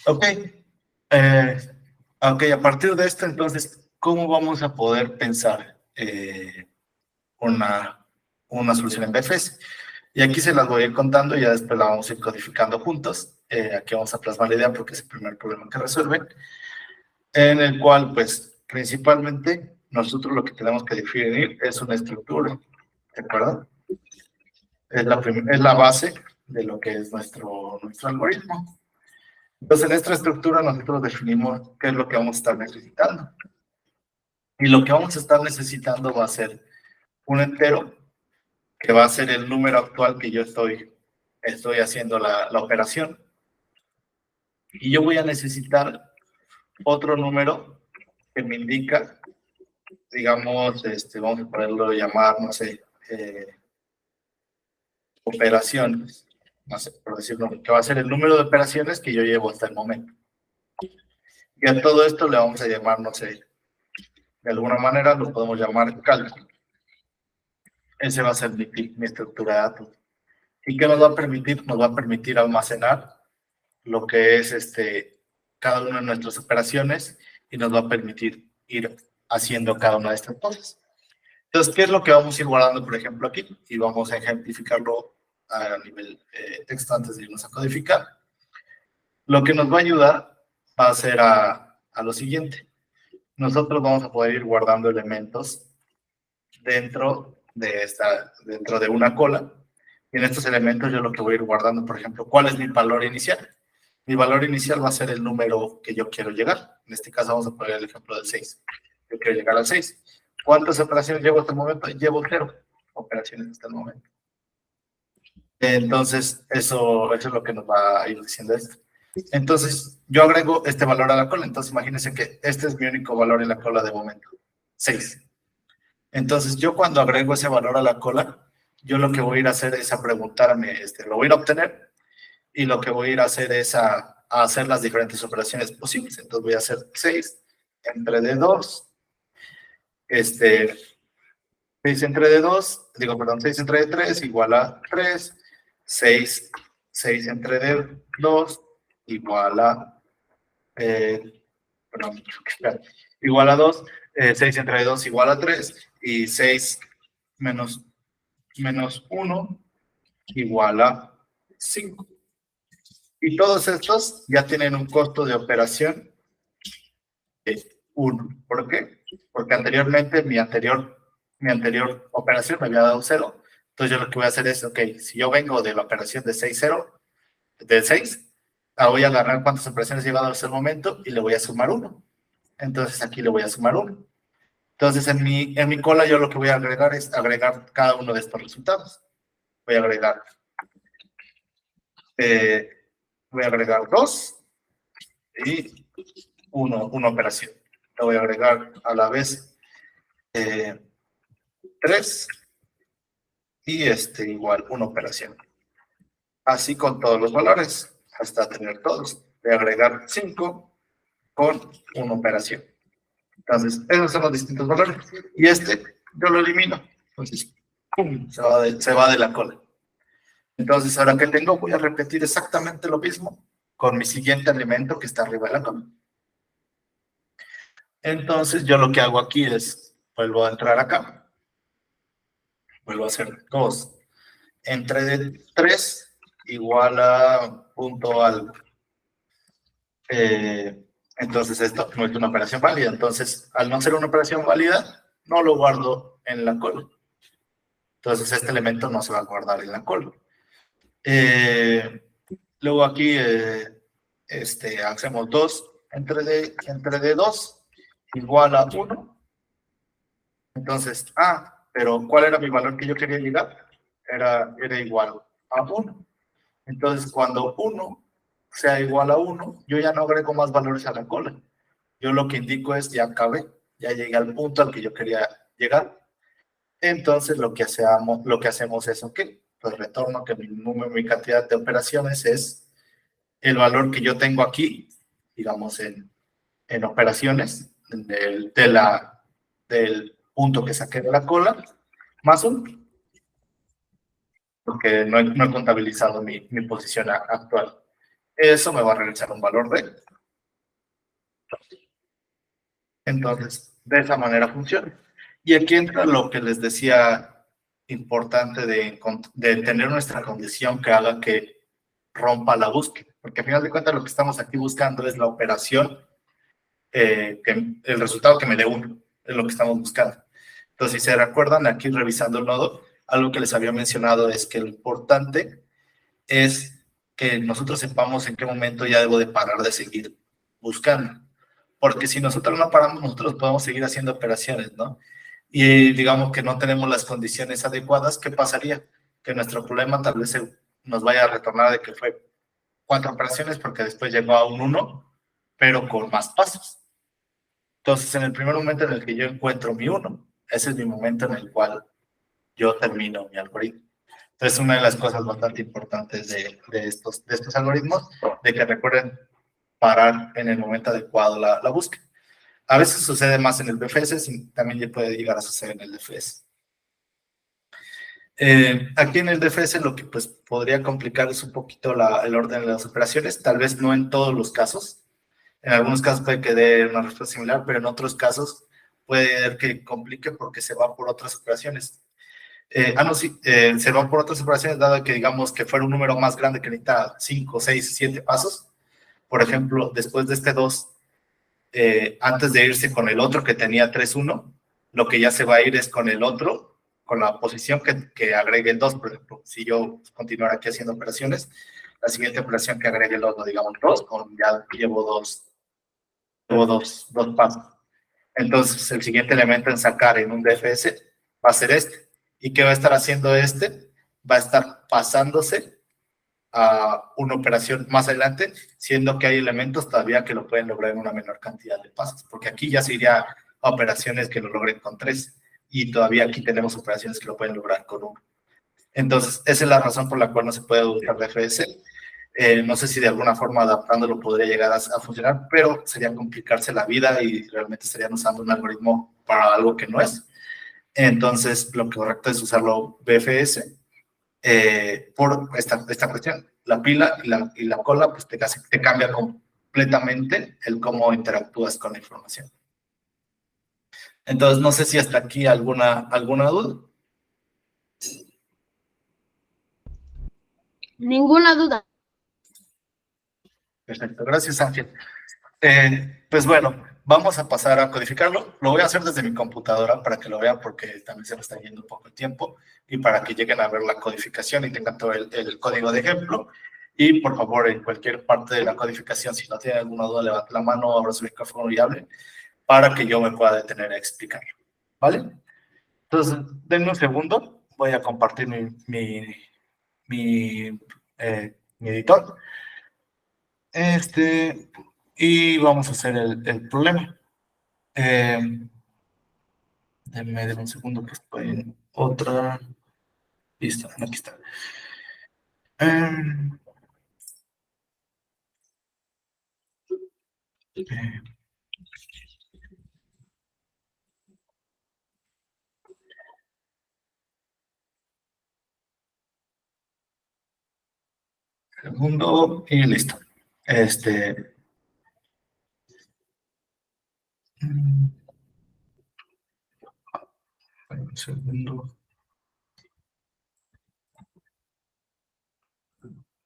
Speaker 1: Ok. Ok, a partir de esto, entonces, ¿cómo vamos a poder pensar una solución en BFS? Y aquí se las voy a ir contando y ya después la vamos a ir codificando juntos. Aquí vamos a plasmar la idea porque es el primer problema que resuelven, en el cual, pues, principalmente, nosotros lo que tenemos que definir es una estructura, ¿de acuerdo? Es la base de lo que es nuestro algoritmo. Entonces, en esta estructura nosotros definimos qué es lo que vamos a estar necesitando. Y lo que vamos a estar necesitando va a ser un entero, que va a ser el número actual que yo estoy haciendo la operación. Y yo voy a necesitar otro número que me indica, digamos, vamos a poderlo llamar, no sé, operaciones, no sé, por decirlo, que va a ser el número de operaciones que yo llevo hasta el momento. Y a todo esto le vamos a llamar, no sé, de alguna manera lo podemos llamar cálculo. Ese va a ser mi estructura de datos. ¿Y qué nos va a permitir? Nos va a permitir almacenar lo que es cada una de nuestras operaciones y nos va a permitir ir haciendo cada una de estas cosas. Entonces, ¿qué es lo que vamos a ir guardando, por ejemplo, aquí? Y vamos a ejemplificarlo a nivel texto antes de irnos a codificar. Lo que nos va a ayudar va a ser a lo siguiente. Nosotros vamos a poder ir guardando elementos dentro de una cola. Y en estos elementos yo lo que voy a ir guardando, por ejemplo, ¿cuál es mi valor inicial? Mi valor inicial va a ser el número que yo quiero llegar. En este caso vamos a poner el ejemplo del 6. Yo quiero llegar al 6. ¿Cuántas operaciones llevo hasta el momento? Llevo 0 operaciones hasta el momento. Entonces, eso es lo que nos va a ir diciendo esto. Entonces, yo agrego este valor a la cola. Entonces, imagínense que este es mi único valor en la cola de momento. 6. Entonces, yo cuando agrego ese valor a la cola, yo lo que voy a ir a hacer es a preguntarme, lo voy a ir a obtener, y lo que voy a ir a hacer es a a hacer las diferentes operaciones posibles. Entonces voy a hacer 6 entre D2, 6 entre D2, digo, perdón, 6 entre D3 igual a 3, 6 entre D2 igual a, perdón, igual a 2, 6 entre D2 igual a 3, y 6 menos 1 igual a 5. Y todos estos ya tienen un costo de operación de 1. ¿Por qué? Porque anteriormente mi anterior operación me había dado 0. Entonces yo lo que voy a hacer es, ok, si yo vengo de la operación de 6, 0, de 6, voy a agarrar cuántas operaciones he llevado hasta el momento y le voy a sumar 1. Entonces aquí le voy a sumar 1. Entonces en mi cola yo lo que voy a agregar es agregar cada uno de estos resultados. Voy a agregar 2 y una operación. Le voy a agregar a la vez 3 y igual una operación. Así con todos los valores, hasta tener todos. Voy a agregar 5 con una operación. Entonces, esos son los distintos valores. Y yo lo elimino. Entonces, ¡pum!, se va de la cola. Entonces, ahora que tengo, voy a repetir exactamente lo mismo con mi siguiente elemento que está arriba de la cola. Entonces, yo lo que hago aquí es, vuelvo a entrar acá. Vuelvo a hacer 2 entre 3 igual a punto algo. Entonces, esto no es una operación válida. Entonces, al no ser una operación válida, no lo guardo en la cola. Entonces, este elemento no se va a guardar en la cola. Luego aquí hacemos 2 entre D2 igual a 1. Entonces, pero ¿cuál era mi valor que yo quería llegar? Era igual a 1. Entonces, cuando 1 sea igual a 1, yo ya no agrego más valores a la cola. Yo lo que indico es, ya acabé, ya llegué al punto al que yo quería llegar. Entonces, lo que hacemos es, ok, pues retorno que mi cantidad de operaciones es el valor que yo tengo aquí, digamos, en operaciones, del punto que saqué de la cola, más 1. Porque no he contabilizado mi posición actual. Eso me va a regresar un valor de. Entonces, de esa manera funciona. Y aquí entra lo que les decía, importante de tener nuestra condición que haga que rompa la búsqueda. Porque al final de cuentas lo que estamos aquí buscando es la operación, el resultado que me dé 1, es lo que estamos buscando. Entonces, si se recuerdan, aquí revisando el nodo, algo que les había mencionado es que lo importante es que nosotros sepamos en qué momento ya debo de parar de seguir buscando. Porque si nosotros no paramos, nosotros podemos seguir haciendo operaciones, ¿no? Y digamos que no tenemos las condiciones adecuadas, ¿qué pasaría? Que nuestro problema tal vez nos vaya a retornar de que fue 4 operaciones porque después llegó a un 1, pero con más pasos. Entonces, en el primer momento en el que yo encuentro mi 1, ese es mi momento en el cual yo termino mi algoritmo. Entonces, una de las cosas bastante importantes de estos algoritmos, de que recuerden parar en el momento adecuado la búsqueda. A veces sucede más en el BFS y también puede llegar a suceder en el DFS. Aquí en el DFS lo que pues podría complicar es un poquito el orden de las operaciones, tal vez no en todos los casos. En algunos casos puede que dé una respuesta similar, pero en otros casos puede que complique porque se va por otras operaciones. Se va por otras operaciones, dado que digamos que fuera un número más grande que necesita 5, 6, 7 pasos. Por ejemplo, después de este 2, antes de irse con el otro que tenía 3, 1, lo que ya se va a ir es con el otro, con la posición que agregue el 2. Por ejemplo, si yo continuara aquí haciendo operaciones, la siguiente operación que agregue el otro, digamos 2, ya llevo dos pasos. Entonces, el siguiente elemento en sacar en un DFS va a ser este. ¿Y qué va a estar haciendo este? Va a estar pasándose a una operación más adelante, siendo que hay elementos todavía que lo pueden lograr en una menor cantidad de pasos, porque aquí ya se iría a operaciones que lo logren con 3, y todavía aquí tenemos operaciones que lo pueden lograr con 1. Entonces, esa es la razón por la cual no se puede buscar DFS. No sé si de alguna forma adaptándolo podría llegar a funcionar, pero sería complicarse la vida y realmente estarían usando un algoritmo para algo que no es. Entonces, lo correcto es usarlo BFS por esta cuestión. La pila y la cola pues te cambia completamente el cómo interactúas con la información. Entonces, no sé si hasta aquí alguna duda.
Speaker 4: Ninguna duda.
Speaker 1: Perfecto, gracias Ángel. Pues bueno, vamos a pasar a codificarlo. Lo voy a hacer desde mi computadora para que lo vean porque también se me está yendo un poco el tiempo y para que lleguen a ver la codificación y tengan todo el código de ejemplo. Y por favor, en cualquier parte de la codificación, si no tienen alguna duda, levante la mano, abra su micrófono y hable para que yo me pueda detener a explicarlo. ¿Vale? Entonces, denme un segundo. Voy a compartir mi editor. Y vamos a hacer el problema. Denme un segundo que estoy en otra lista. Aquí está. Segundo y listo. Un segundo.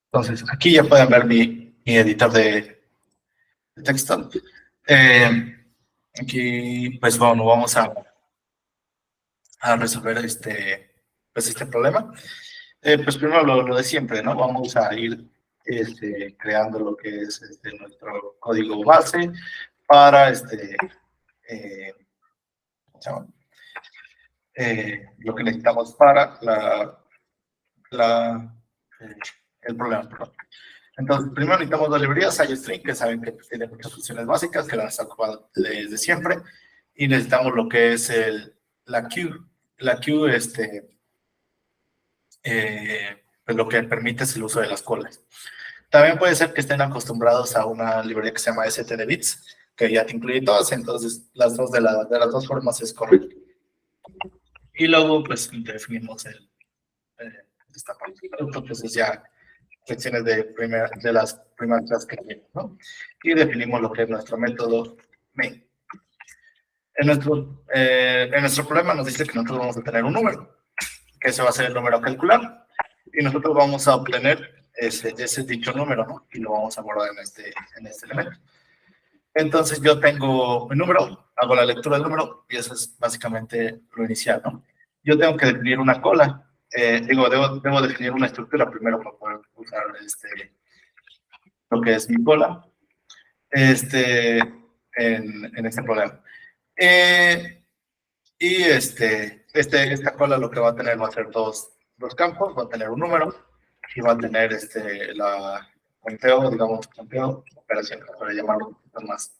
Speaker 1: Entonces, aquí ya pueden ver mi editor de texto. Aquí, pues bueno, vamos a resolver este problema. Pues primero lo de siempre, ¿no? Vamos a ir creando lo que es nuestro código base para lo que necesitamos para el problema. Perdón. Entonces, primero necesitamos dos librerías, IOString, que saben que tiene muchas funciones básicas, que las han ocupado desde siempre, y necesitamos lo que es la queue. La queue, pues lo que permite es el uso de las colas. También puede ser que estén acostumbrados a una librería que se llama stdbits, que ya te incluye todas, entonces las dos de las dos formas es correcto. Y luego, pues, definimos esta parte. Entonces ya secciones de las primeras clases que tenemos, ¿no? Y definimos lo que es nuestro método main. En nuestro problema nos dice que nosotros vamos a tener un número, que ese va a ser el número a calcular, y nosotros vamos a obtener ese dicho número, ¿no? Y lo vamos a guardar en este elemento. Entonces yo tengo mi número, hago la lectura del número, y eso es básicamente lo inicial, ¿no? Yo tengo que definir una cola. Debo definir una estructura primero para poder usar lo que es mi cola en este problema. Y esta cola lo que va a tener va a ser dos campos, va a tener un número y va a tener conteo, operación, para llamarlo un poquito más,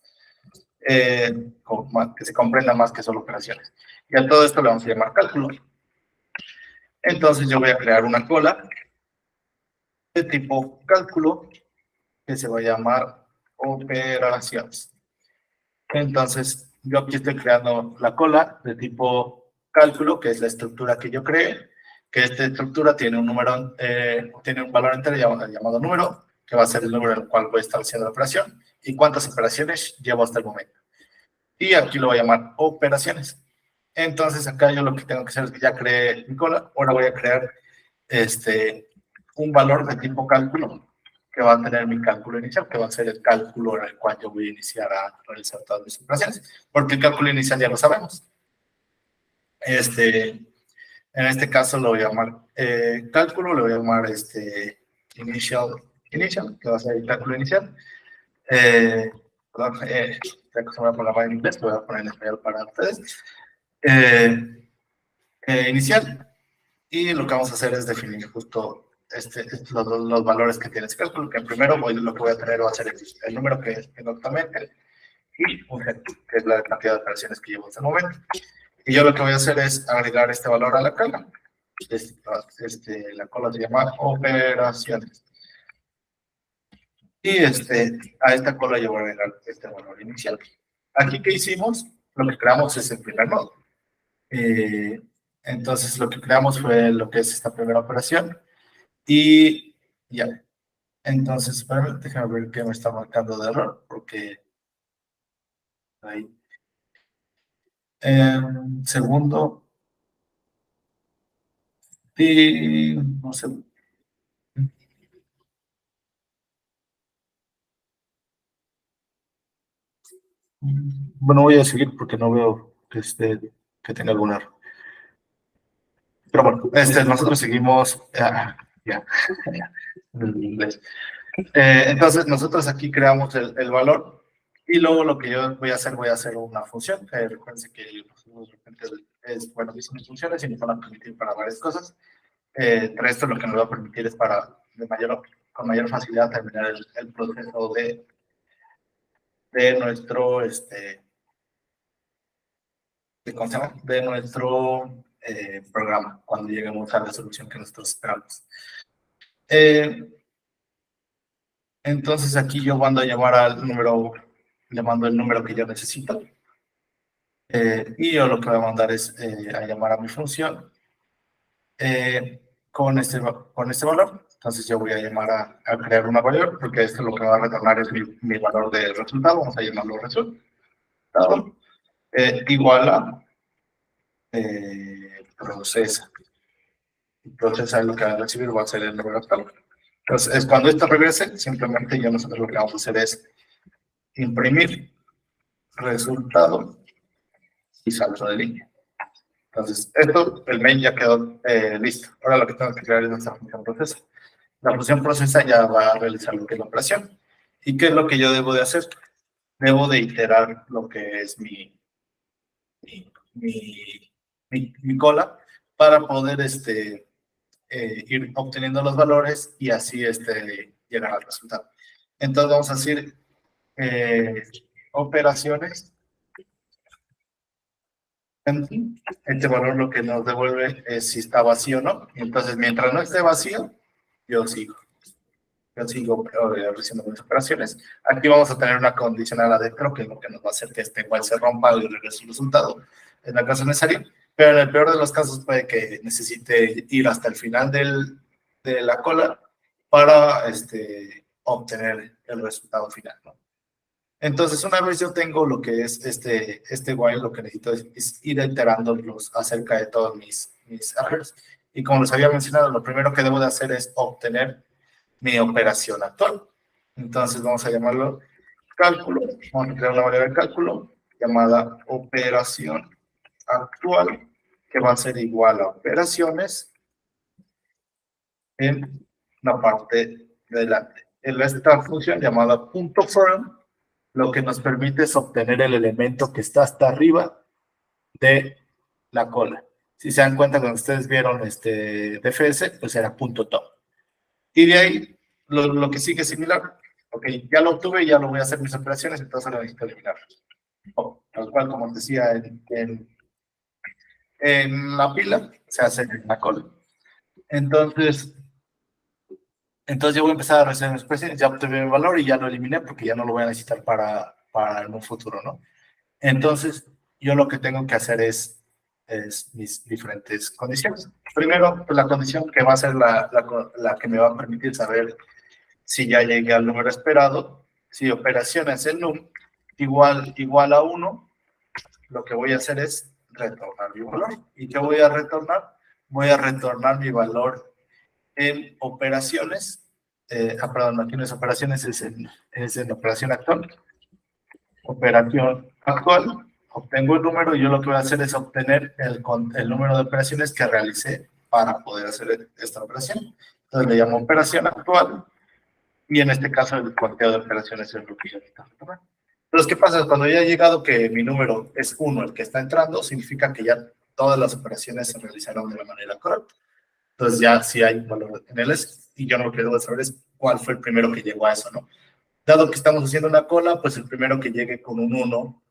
Speaker 1: que se comprenda más que solo operaciones. Y a todo esto le vamos a llamar cálculo. Entonces yo voy a crear una cola de tipo cálculo que se va a llamar operaciones. Entonces yo aquí estoy creando la cola de tipo cálculo, que es la estructura que yo creé, que esta estructura tiene un número, tiene un valor entero llamado número, que va a ser el número en el cual voy a estar haciendo la operación, y cuántas operaciones llevo hasta el momento. Y aquí lo voy a llamar operaciones. Entonces acá yo lo que tengo que hacer es que ya creé mi cola, ahora voy a crear un valor de tipo cálculo que va a tener mi cálculo inicial, que va a ser el cálculo en el cual yo voy a iniciar a realizar todas mis operaciones, porque el cálculo inicial ya lo sabemos. En este caso lo voy a llamar cálculo, le voy a llamar initial, que va a ser el cálculo inicial. Perdón, estoy acostumbrado a hablar en inglés, lo voy a poner en español para ustedes. Inicial, y lo que vamos a hacer es definir justo los valores que tiene ese cálculo, que primero lo que voy a tener va a ser el número que tengo actualmente y un head, que es la cantidad de operaciones que llevo hasta el momento. Y yo lo que voy a hacer es agregar este valor a la cola. La cola se llama operaciones. Y a esta cola yo voy a agregar este valor inicial. Aquí, ¿qué hicimos? Lo que creamos es el primer nodo. Entonces, lo que creamos fue lo que es esta primera operación. Y ya. Entonces, espérame, déjame ver qué me está marcando de error, porque ahí. Segundo. Y no sé. Bueno, voy a seguir porque no veo que tenga algún error. Pero bueno, nosotros seguimos. Ya, en inglés. Entonces, nosotros aquí creamos el valor y luego lo que yo voy a hacer una función. Recuerden que nosotros de repente bueno, hicimos funciones y nos van a permitir para varias cosas. Pero esto lo que nos va a permitir es con mayor facilidad terminar el proceso de nuestro, ¿cómo se llama? De nuestro programa, cuando lleguemos a la solución que nosotros esperamos. Entonces aquí yo mando a llamar al número, le mando el número que yo necesito. Y yo lo que voy a mandar es a llamar a mi función con este valor. Entonces yo voy a llamar a crear una variable, porque esto lo que va a retornar es mi valor de resultado. Vamos a llamarlo resultado. Igual a procesa. Y procesa lo que va a recibir va a ser el número actual. Entonces, cuando esto regrese, simplemente nosotros lo que vamos a hacer es imprimir resultado y salto de línea. Entonces, el main ya quedó listo. Ahora lo que tengo que crear es nuestra función procesa. La función procesa ya va a realizar lo que es la operación. ¿Y qué es lo que yo debo de hacer? Debo de iterar lo que es mi cola para poder ir obteniendo los valores y así llegar al resultado. Entonces vamos a decir operaciones. Este valor lo que nos devuelve es si está vacío o no. Entonces, mientras no esté vacío, yo sigo realizando mis operaciones. Aquí vamos a tener una condicional adentro, que es lo que nos va a hacer que este igual se rompa y regrese el resultado en el caso necesario. Pero en el peor de los casos puede que necesite ir hasta el final de la cola para obtener el resultado final, ¿no? Entonces, una vez yo tengo lo que es este while, lo que necesito es ir iterándolos acerca de todos mis errores. Y como les había mencionado, lo primero que debo de hacer es obtener mi operación actual. Entonces, vamos a llamarlo cálculo. Vamos a crear una variable de cálculo llamada operación actual, que va a ser igual a operaciones en la parte de delante. Esta función llamada .form lo que nos permite es obtener el elemento que está hasta arriba de la cola. Si se dan cuenta, cuando ustedes vieron DFS, pues era .top. Y de ahí, lo que sigue es similar. Ok, ya lo obtuve, ya lo voy a hacer mis operaciones, entonces lo necesito eliminar. Tal cual, como decía en la pila, se hace en la cola. Entonces yo voy a empezar a realizar mis operaciones, ya obtuve el valor y ya lo eliminé porque ya no lo voy a necesitar para en un futuro, ¿no? Entonces, yo lo que tengo que hacer es mis diferentes condiciones. Primero, pues, la condición que va a ser la que me va a permitir saber si ya llegué al número esperado. Si operación es el num igual a 1, lo que voy a hacer es retornar mi valor. ¿Y qué voy a retornar? Voy a retornar mi valor en operaciones. Perdón, aquí no es operaciones, es en operación actual. Operación actual, obtengo el número y yo lo que voy a hacer es obtener el número de operaciones que realicé para poder hacer esta operación. Entonces le llamo operación actual y en este caso el conteo de operaciones es lo que yo necesito retornar. Entonces, ¿qué pasa? Cuando ya he llegado que mi número es 1 el que está entrando, significa que ya todas las operaciones se realizaron de la manera correcta. Entonces ya sí hay un valor en el S y yo lo que debo saber es cuál fue el primero que llegó a eso, ¿no? Dado que estamos haciendo una cola, pues el primero que llegue con un 1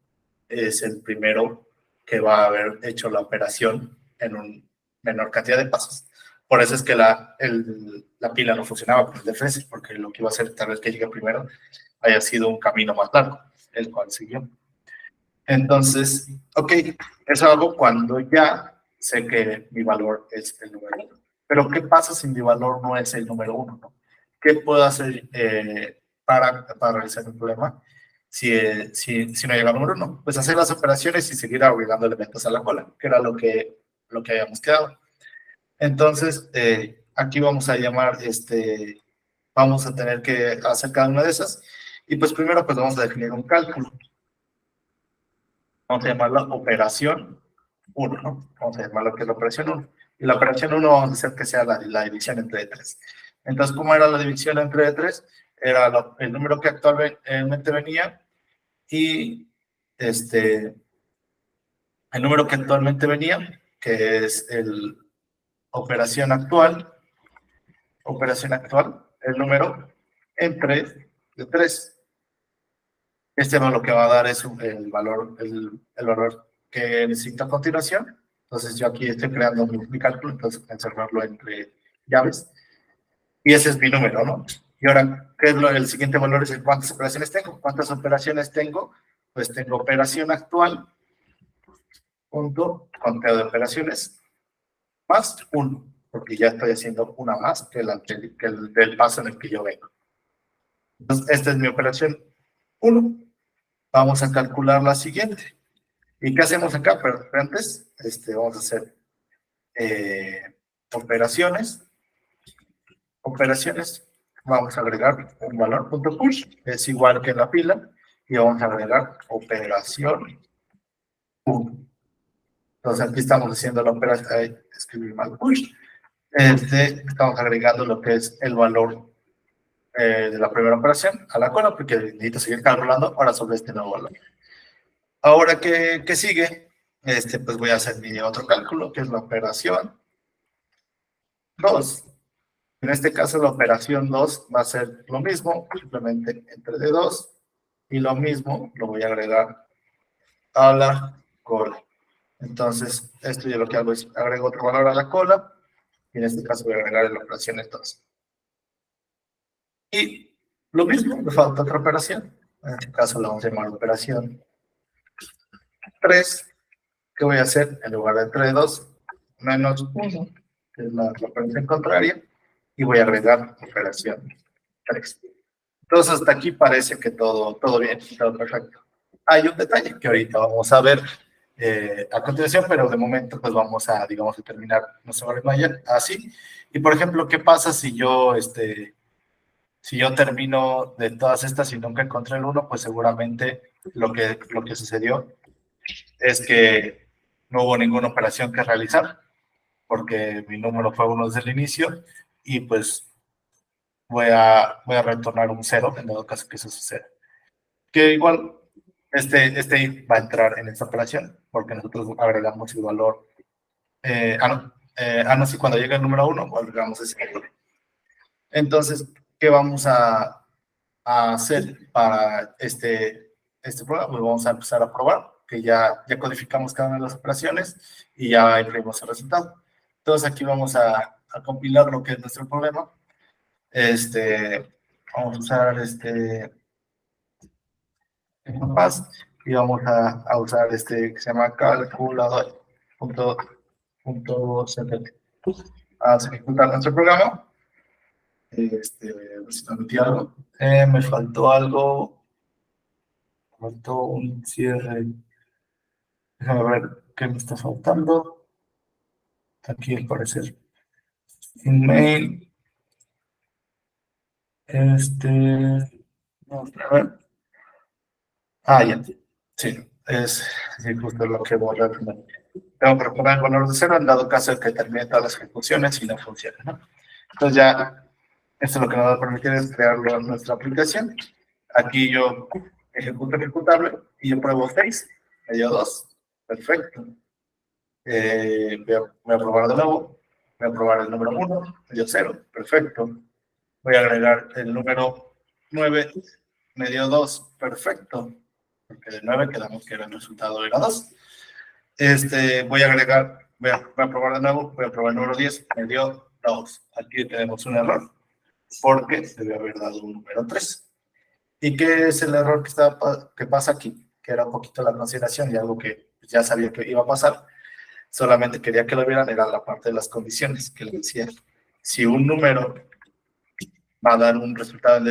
Speaker 1: es el primero que va a haber hecho la operación en una menor cantidad de pasos. Por eso es que la pila no funcionaba con el defensa, porque lo que iba a hacer tal vez que llegue primero haya sido un camino más largo, el cual siguió. Entonces, ok, eso hago cuando ya sé que mi valor es el número 1. Pero, ¿qué pasa si mi valor no es el número 1? ¿No? ¿Qué puedo hacer para realizar el problema si no llega al número 1? Pues hacer las operaciones y seguir agregando elementos a la cola, que era lo que habíamos quedado. Entonces, aquí vamos a llamar, vamos a tener que hacer cada una de esas. Y pues primero, pues vamos a definir un cálculo. Vamos a llamarla operación 1, ¿no? Vamos a llamarlo que es la operación 1. Y la operación 1 vamos a hacer que sea la división entre 3. Entonces, ¿cómo era la división entre 3? Era el número que actualmente venía y el número que actualmente venía, que es el operación actual, el número entre de 3. Lo que va a dar es el valor que necesito a continuación. Entonces, yo aquí estoy creando mi cálculo, entonces encerrarlo entre llaves. Y ese es mi número, ¿no? Y ahora, ¿qué es el siguiente valor? Es cuántas operaciones tengo. ¿Cuántas operaciones tengo? Pues tengo operación actual, punto, conteo de operaciones, más 1, porque ya estoy haciendo una más que el del paso en el que yo vengo. Entonces, esta es mi operación 1. Vamos a calcular la siguiente. ¿Y qué hacemos acá? Pero antes, vamos a hacer operaciones. Vamos a agregar un valor punto push, es igual que en la pila, y vamos a agregar operación 1. Entonces aquí estamos haciendo la operación, escribir mal push. Estamos agregando lo que es el valor de la primera operación a la cola, porque necesito seguir calculando ahora sobre este nuevo valor. Ahora, ¿qué sigue? Pues voy a hacer mi otro cálculo, que es la operación 2. En este caso, la operación 2 va a ser lo mismo, simplemente entre de 2, y lo mismo lo voy a agregar a la cola. Entonces, esto yo lo que hago es agrego otro valor a la cola, y en este caso voy a agregar la operación 2. Y lo mismo, me falta otra operación. En este caso, la vamos a llamar operación 3. ¿Qué voy a hacer? En lugar de entre 2, menos 1, que es la operación contraria, y voy a agregar operación 3. Entonces, hasta aquí parece que todo bien, todo perfecto. Hay un detalle que ahorita vamos a ver a continuación, pero de momento pues vamos a, digamos, a terminar nuestro Maya así. Y, por ejemplo, ¿qué pasa si yo termino de todas estas y nunca encontré el 1? Pues seguramente lo que sucedió es que no hubo ninguna operación que realizar, porque mi número fue 1 desde el inicio, y pues voy a retornar un 0 en dado caso que eso suceda. Que igual este va a entrar en esta operación, porque nosotros agregamos el valor. No, sí, cuando llega el número 1, agregamos ese valor. Entonces, ¿qué vamos a hacer para este programa? Pues vamos a empezar a probar, que ya codificamos cada una de las operaciones y ya imprimimos el resultado. Entonces, aquí vamos a compilar lo que es nuestro problema. Vamos a usar Paz, y vamos a usar que se llama calculador. Vamos a ejecutar nuestro programa. Me metí algo. Me faltó algo. Me faltó un cierre. Déjame ver qué me está faltando. Aquí al parecer. Email. Vamos a ver. Ya. Sí, es justo lo que voy a hacer. Tengo que reponer el valor de 0 en dado caso de que termine todas las ejecuciones y no funcione, ¿no? Entonces ya, esto lo que nos va a permitir es crearlo en nuestra aplicación. Aquí yo ejecuto ejecutable y yo pruebo 6, me dio 2, perfecto. Voy a probar de nuevo, voy a probar el número 1, me dio 0, perfecto. Voy a agregar el número 9, me dio 2, perfecto. Porque de 9 quedamos que el resultado era 2. Voy a probar de nuevo, voy a probar el número 10, me dio 2. Aquí tenemos un error, porque debe haber dado un número 3. ¿Y qué es el error que pasa aquí? Que era un poquito la consideración y algo que ya sabía que iba a pasar. Solamente quería que lo vieran, era la parte de las condiciones, que les decía. Si un número va a dar un resultado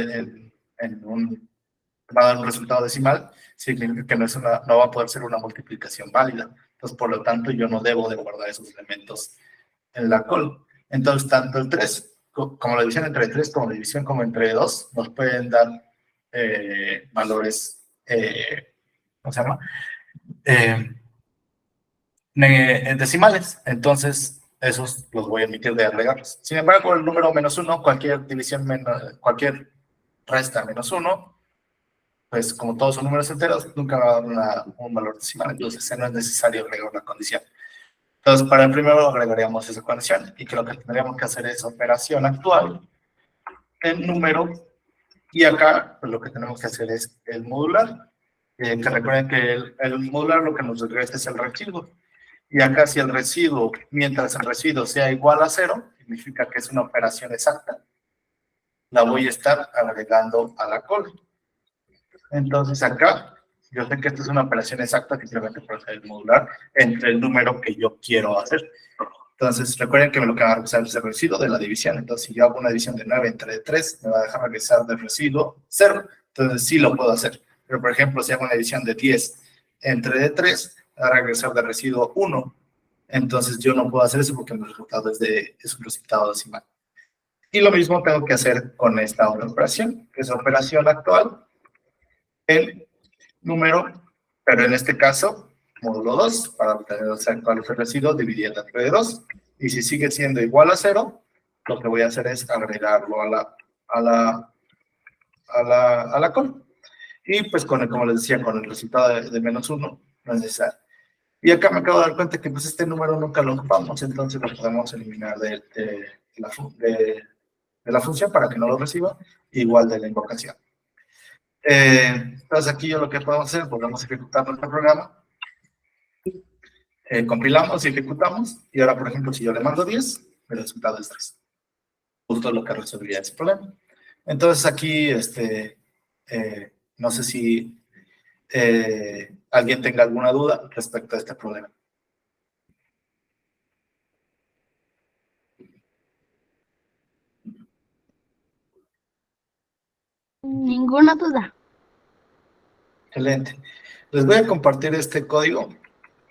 Speaker 1: va a dar un resultado decimal, significa que no va a poder ser una multiplicación válida. Entonces, por lo tanto, yo no debo de guardar esos elementos en la call. Entonces, tanto el 3, como la división entre 3, como la división como entre 2, nos pueden dar valores, ¿cómo se llama? Decimales. Entonces, esos los voy a emitir de agregarlos. Sin embargo, el número -1, cualquier resta -1, pues como todos son números enteros, nunca va a dar un valor decimal, entonces no es necesario agregar una condición. Entonces, para el primero agregaríamos esa condición, y que lo que tendríamos que hacer es operación actual, el número, y acá pues, lo que tenemos que hacer es el modular, que recuerden que el modular lo que nos regresa es el residuo, y acá si el residuo, mientras el residuo sea igual a 0, significa que es una operación exacta, la voy a estar agregando a la call. Entonces acá, yo sé que esta es una operación exacta, simplemente por hacer el modular entre el número que yo quiero hacer. Entonces, recuerden que lo que va a regresar es el residuo de la división. Entonces, si yo hago una división de 9 entre 3, me va a dejar regresar del residuo 0. Entonces, sí lo puedo hacer. Pero, por ejemplo, si hago una división de 10 entre 3, me va a regresar del residuo 1. Entonces, yo no puedo hacer eso porque el resultado es un resultado decimal. Y lo mismo tengo que hacer con esta otra operación, que es la operación actual, el número, pero en este caso, módulo 2, para obtener cuál es el residuo, dividiendo entre 2, y si sigue siendo igual a 0, lo que voy a hacer es agregarlo a la col. Y pues, como les decía, con el resultado de -1, no es necesario. Y acá me acabo de dar cuenta que pues este número nunca lo ocupamos, entonces lo podemos eliminar de la función para que no lo reciba, igual de la invocación. Entonces aquí yo lo que podemos hacer, podemos ejecutar nuestro programa, compilamos y ejecutamos, y ahora por ejemplo si yo le mando 10, el resultado es 3. Justo lo que resolvería ese problema. Entonces aquí, no sé si alguien tenga alguna duda respecto a este problema.
Speaker 4: Ninguna duda.
Speaker 1: Excelente. Les voy a compartir este código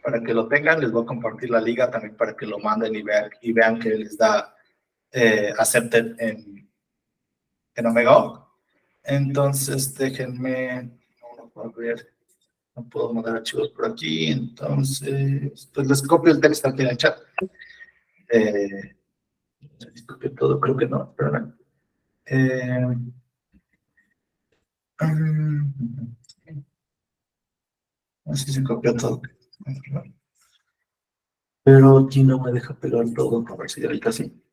Speaker 1: para que lo tengan. Les voy a compartir la liga también para que lo manden y vean que les da accepted en Omega. Entonces, déjenme, no puedo mandar archivos por aquí, entonces, pues les copio el texto aquí en el chat. Les copio todo, creo que no, pero no sé si se copió todo. Pero aquí no me deja pegar todo, a ver si ahorita sí.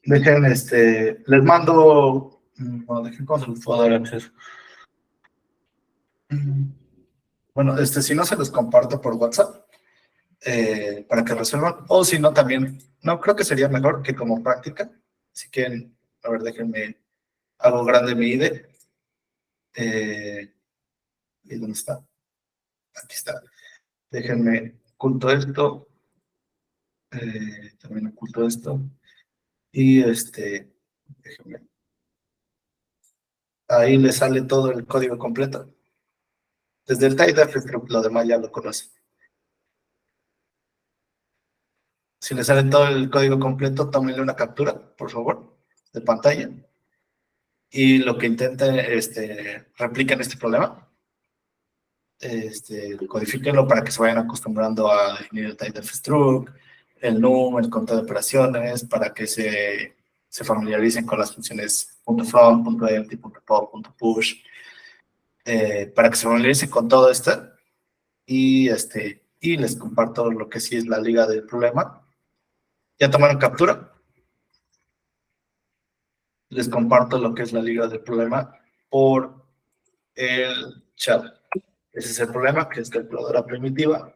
Speaker 1: Dejen, les mando, no, dejen cómo se les puedo dar acceso. Bueno, si no se los comparto por WhatsApp, para que resuelvan, o si no también, no, creo que sería mejor que como práctica, si quieren, a ver, déjenme, hago grande mi IDE, ¿y dónde está? Aquí está, déjenme, oculto esto, también oculto esto, y déjenme, ahí le sale todo el código completo, desde el TIDF, lo demás ya lo conocen. Si le sale todo el código completo, tómenle una captura, por favor, de pantalla. Y lo que intenten, repliquen este problema. Codifíquenlo para que se vayan acostumbrando a definir el type of struct, el num, el conteo de operaciones, para que se familiaricen con las funciones .from, .empty, .pop, .push, para que se familiaricen con todo esto. Y les comparto lo que sí es la liga del problema. ¿Ya tomaron captura? Les comparto lo que es la liga del problema por el chat. Ese es el problema, que es calculadora primitiva.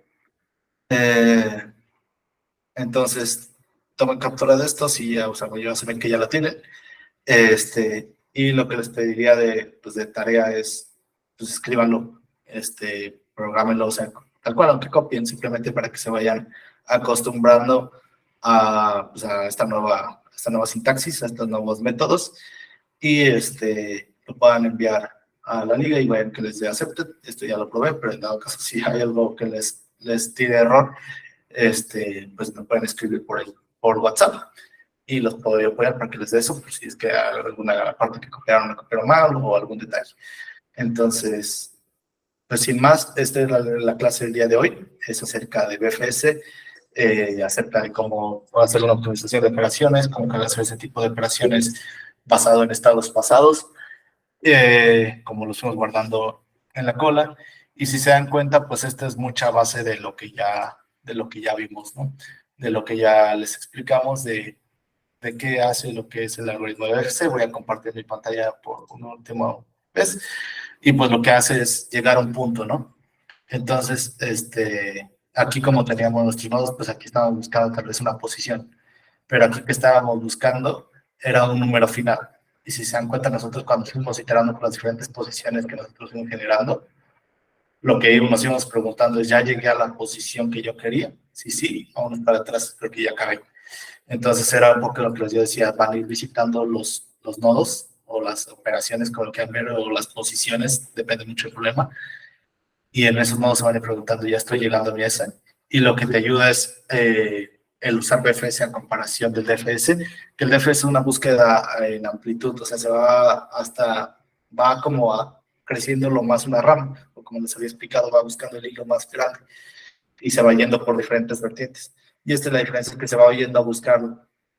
Speaker 1: Entonces, tomen captura de estos y ya, o sea, ya se ven que ya lo tienen. Y lo que les pediría pues, de tarea es, pues escríbanlo, programenlo, o sea, tal cual, aunque copien, simplemente para que se vayan acostumbrando pues, a esta nueva sintaxis, a estos nuevos métodos, y lo puedan enviar a la liga y vayan que les dé acepte. Esto ya lo probé, pero en dado caso, si hay algo que les tire error, pues me pueden escribir por WhatsApp y los puedo apoyar para que les dé eso, por si es que hay alguna parte que copiaron me copiaron mal o algún detalle. Entonces, pues sin más, esta es la clase del día de hoy, es acerca de BFS, acerca de cómo hacer una optimización de operaciones, cómo hacer ese tipo de operaciones basado en estados pasados, como los fuimos guardando en la cola. Y si se dan cuenta, pues esta es mucha base de lo que ya vimos, ¿no? De lo que ya les explicamos, de qué hace lo que es el algoritmo de BFS. Voy a compartir mi pantalla por una última vez. Y pues lo que hace es llegar a un punto, ¿no? Entonces, aquí como teníamos nuestros nodos, pues aquí estábamos buscando tal vez una posición. Pero aquí que estábamos buscando era un número final. Y si se dan cuenta, nosotros cuando fuimos iterando por las diferentes posiciones que nosotros fuimos generando, lo que nos íbamos preguntando es, ¿ya llegué a la posición que yo quería? Sí, vámonos para atrás, creo que ya acabé. Entonces era un poco lo que yo decía, van a ir visitando los nodos o las operaciones con el que o las posiciones, depende mucho del problema, y en esos nodos se van a ir preguntando, ya estoy llegando a mi S, y lo que te ayuda es el usar BFS a comparación del DFS, que el DFS es una búsqueda en amplitud, o sea, va como creciendo lo más una rama, o como les había explicado, va buscando el hilo más grande, y se va yendo por diferentes vertientes. Y esta es la diferencia, que se va yendo a buscar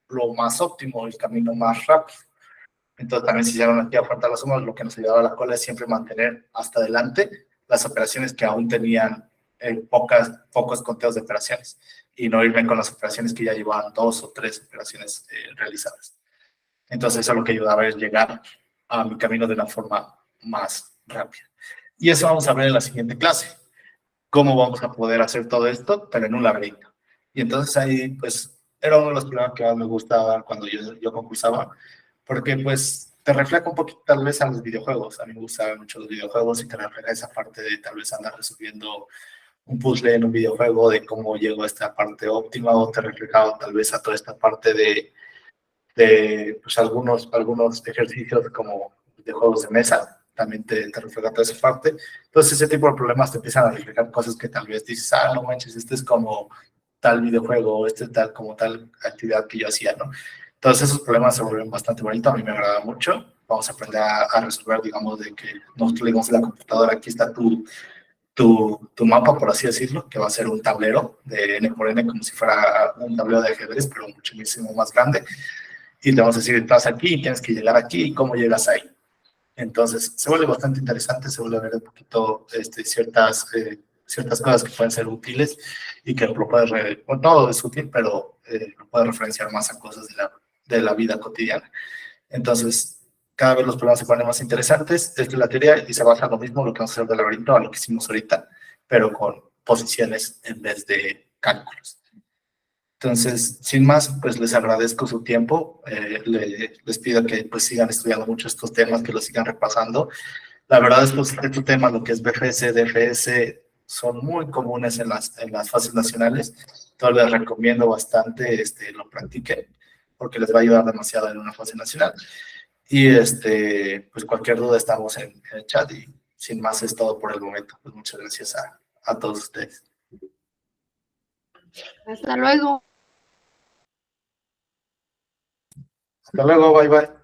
Speaker 1: lo más óptimo, el camino más rápido. Entonces también se hicieron aquí a falta las sumas, lo que nos ayudaba a la cola es siempre mantener hasta adelante las operaciones que aún tenían pocos conteos de operaciones y no irme con las operaciones que ya llevaban 2 o 3 operaciones realizadas. Entonces eso es lo que ayudaba es llegar a mi camino de una forma más rápida. Y eso vamos a ver en la siguiente clase. Cómo vamos a poder hacer todo esto, pero en un laberinto. Y entonces ahí, pues, era uno de los problemas que más me gustaba cuando yo concursaba, porque, pues, te refleja un poquito tal vez a los videojuegos. A mí me gustaban mucho los videojuegos y te refleja esa parte de tal vez andar resolviendo un puzzle en un videojuego, de cómo llego a esta parte óptima, o te reflejaba tal vez a toda esta parte de pues, algunos ejercicios como de juegos de mesa, también te refleja toda esa parte. Entonces, ese tipo de problemas te empiezan a reflejar cosas que tal vez dices, no manches, este es como tal videojuego, o este es tal actividad que yo hacía, ¿no? Entonces, esos problemas se vuelven bastante bonitos, a mí me agrada mucho. Vamos a aprender a resolver, digamos, de que nosotros le digamos a la computadora, aquí está tu mapa, por así decirlo, que va a ser un tablero de N por N, como si fuera un tablero de ajedrez, pero muchísimo más grande. Y te vamos a decir, estás aquí, tienes que llegar aquí, y cómo llegas ahí. Entonces, se vuelve bastante interesante, se vuelve a ver un poquito ciertas cosas que pueden ser útiles y que lo puedes, no todo es útil, pero lo puedes referenciar más a cosas de la vida cotidiana. Entonces, cada vez los problemas se ponen más interesantes. Esta es la teoría y se basa en lo mismo, lo que vamos a hacer del laberinto, a lo que hicimos ahorita, pero con posiciones en vez de cálculos. Entonces, sin más, pues les agradezco su tiempo. Les pido que pues sigan estudiando mucho estos temas, que los sigan repasando. La verdad es que estos temas, lo que es BFS, DFS, son muy comunes en las fases nacionales. Entonces les recomiendo bastante lo practiquen, porque les va a ayudar demasiado en una fase nacional. Y pues cualquier duda estamos en el chat, y sin más es todo por el momento. Pues muchas gracias a todos ustedes.
Speaker 4: Hasta luego.
Speaker 1: Hasta luego, bye bye.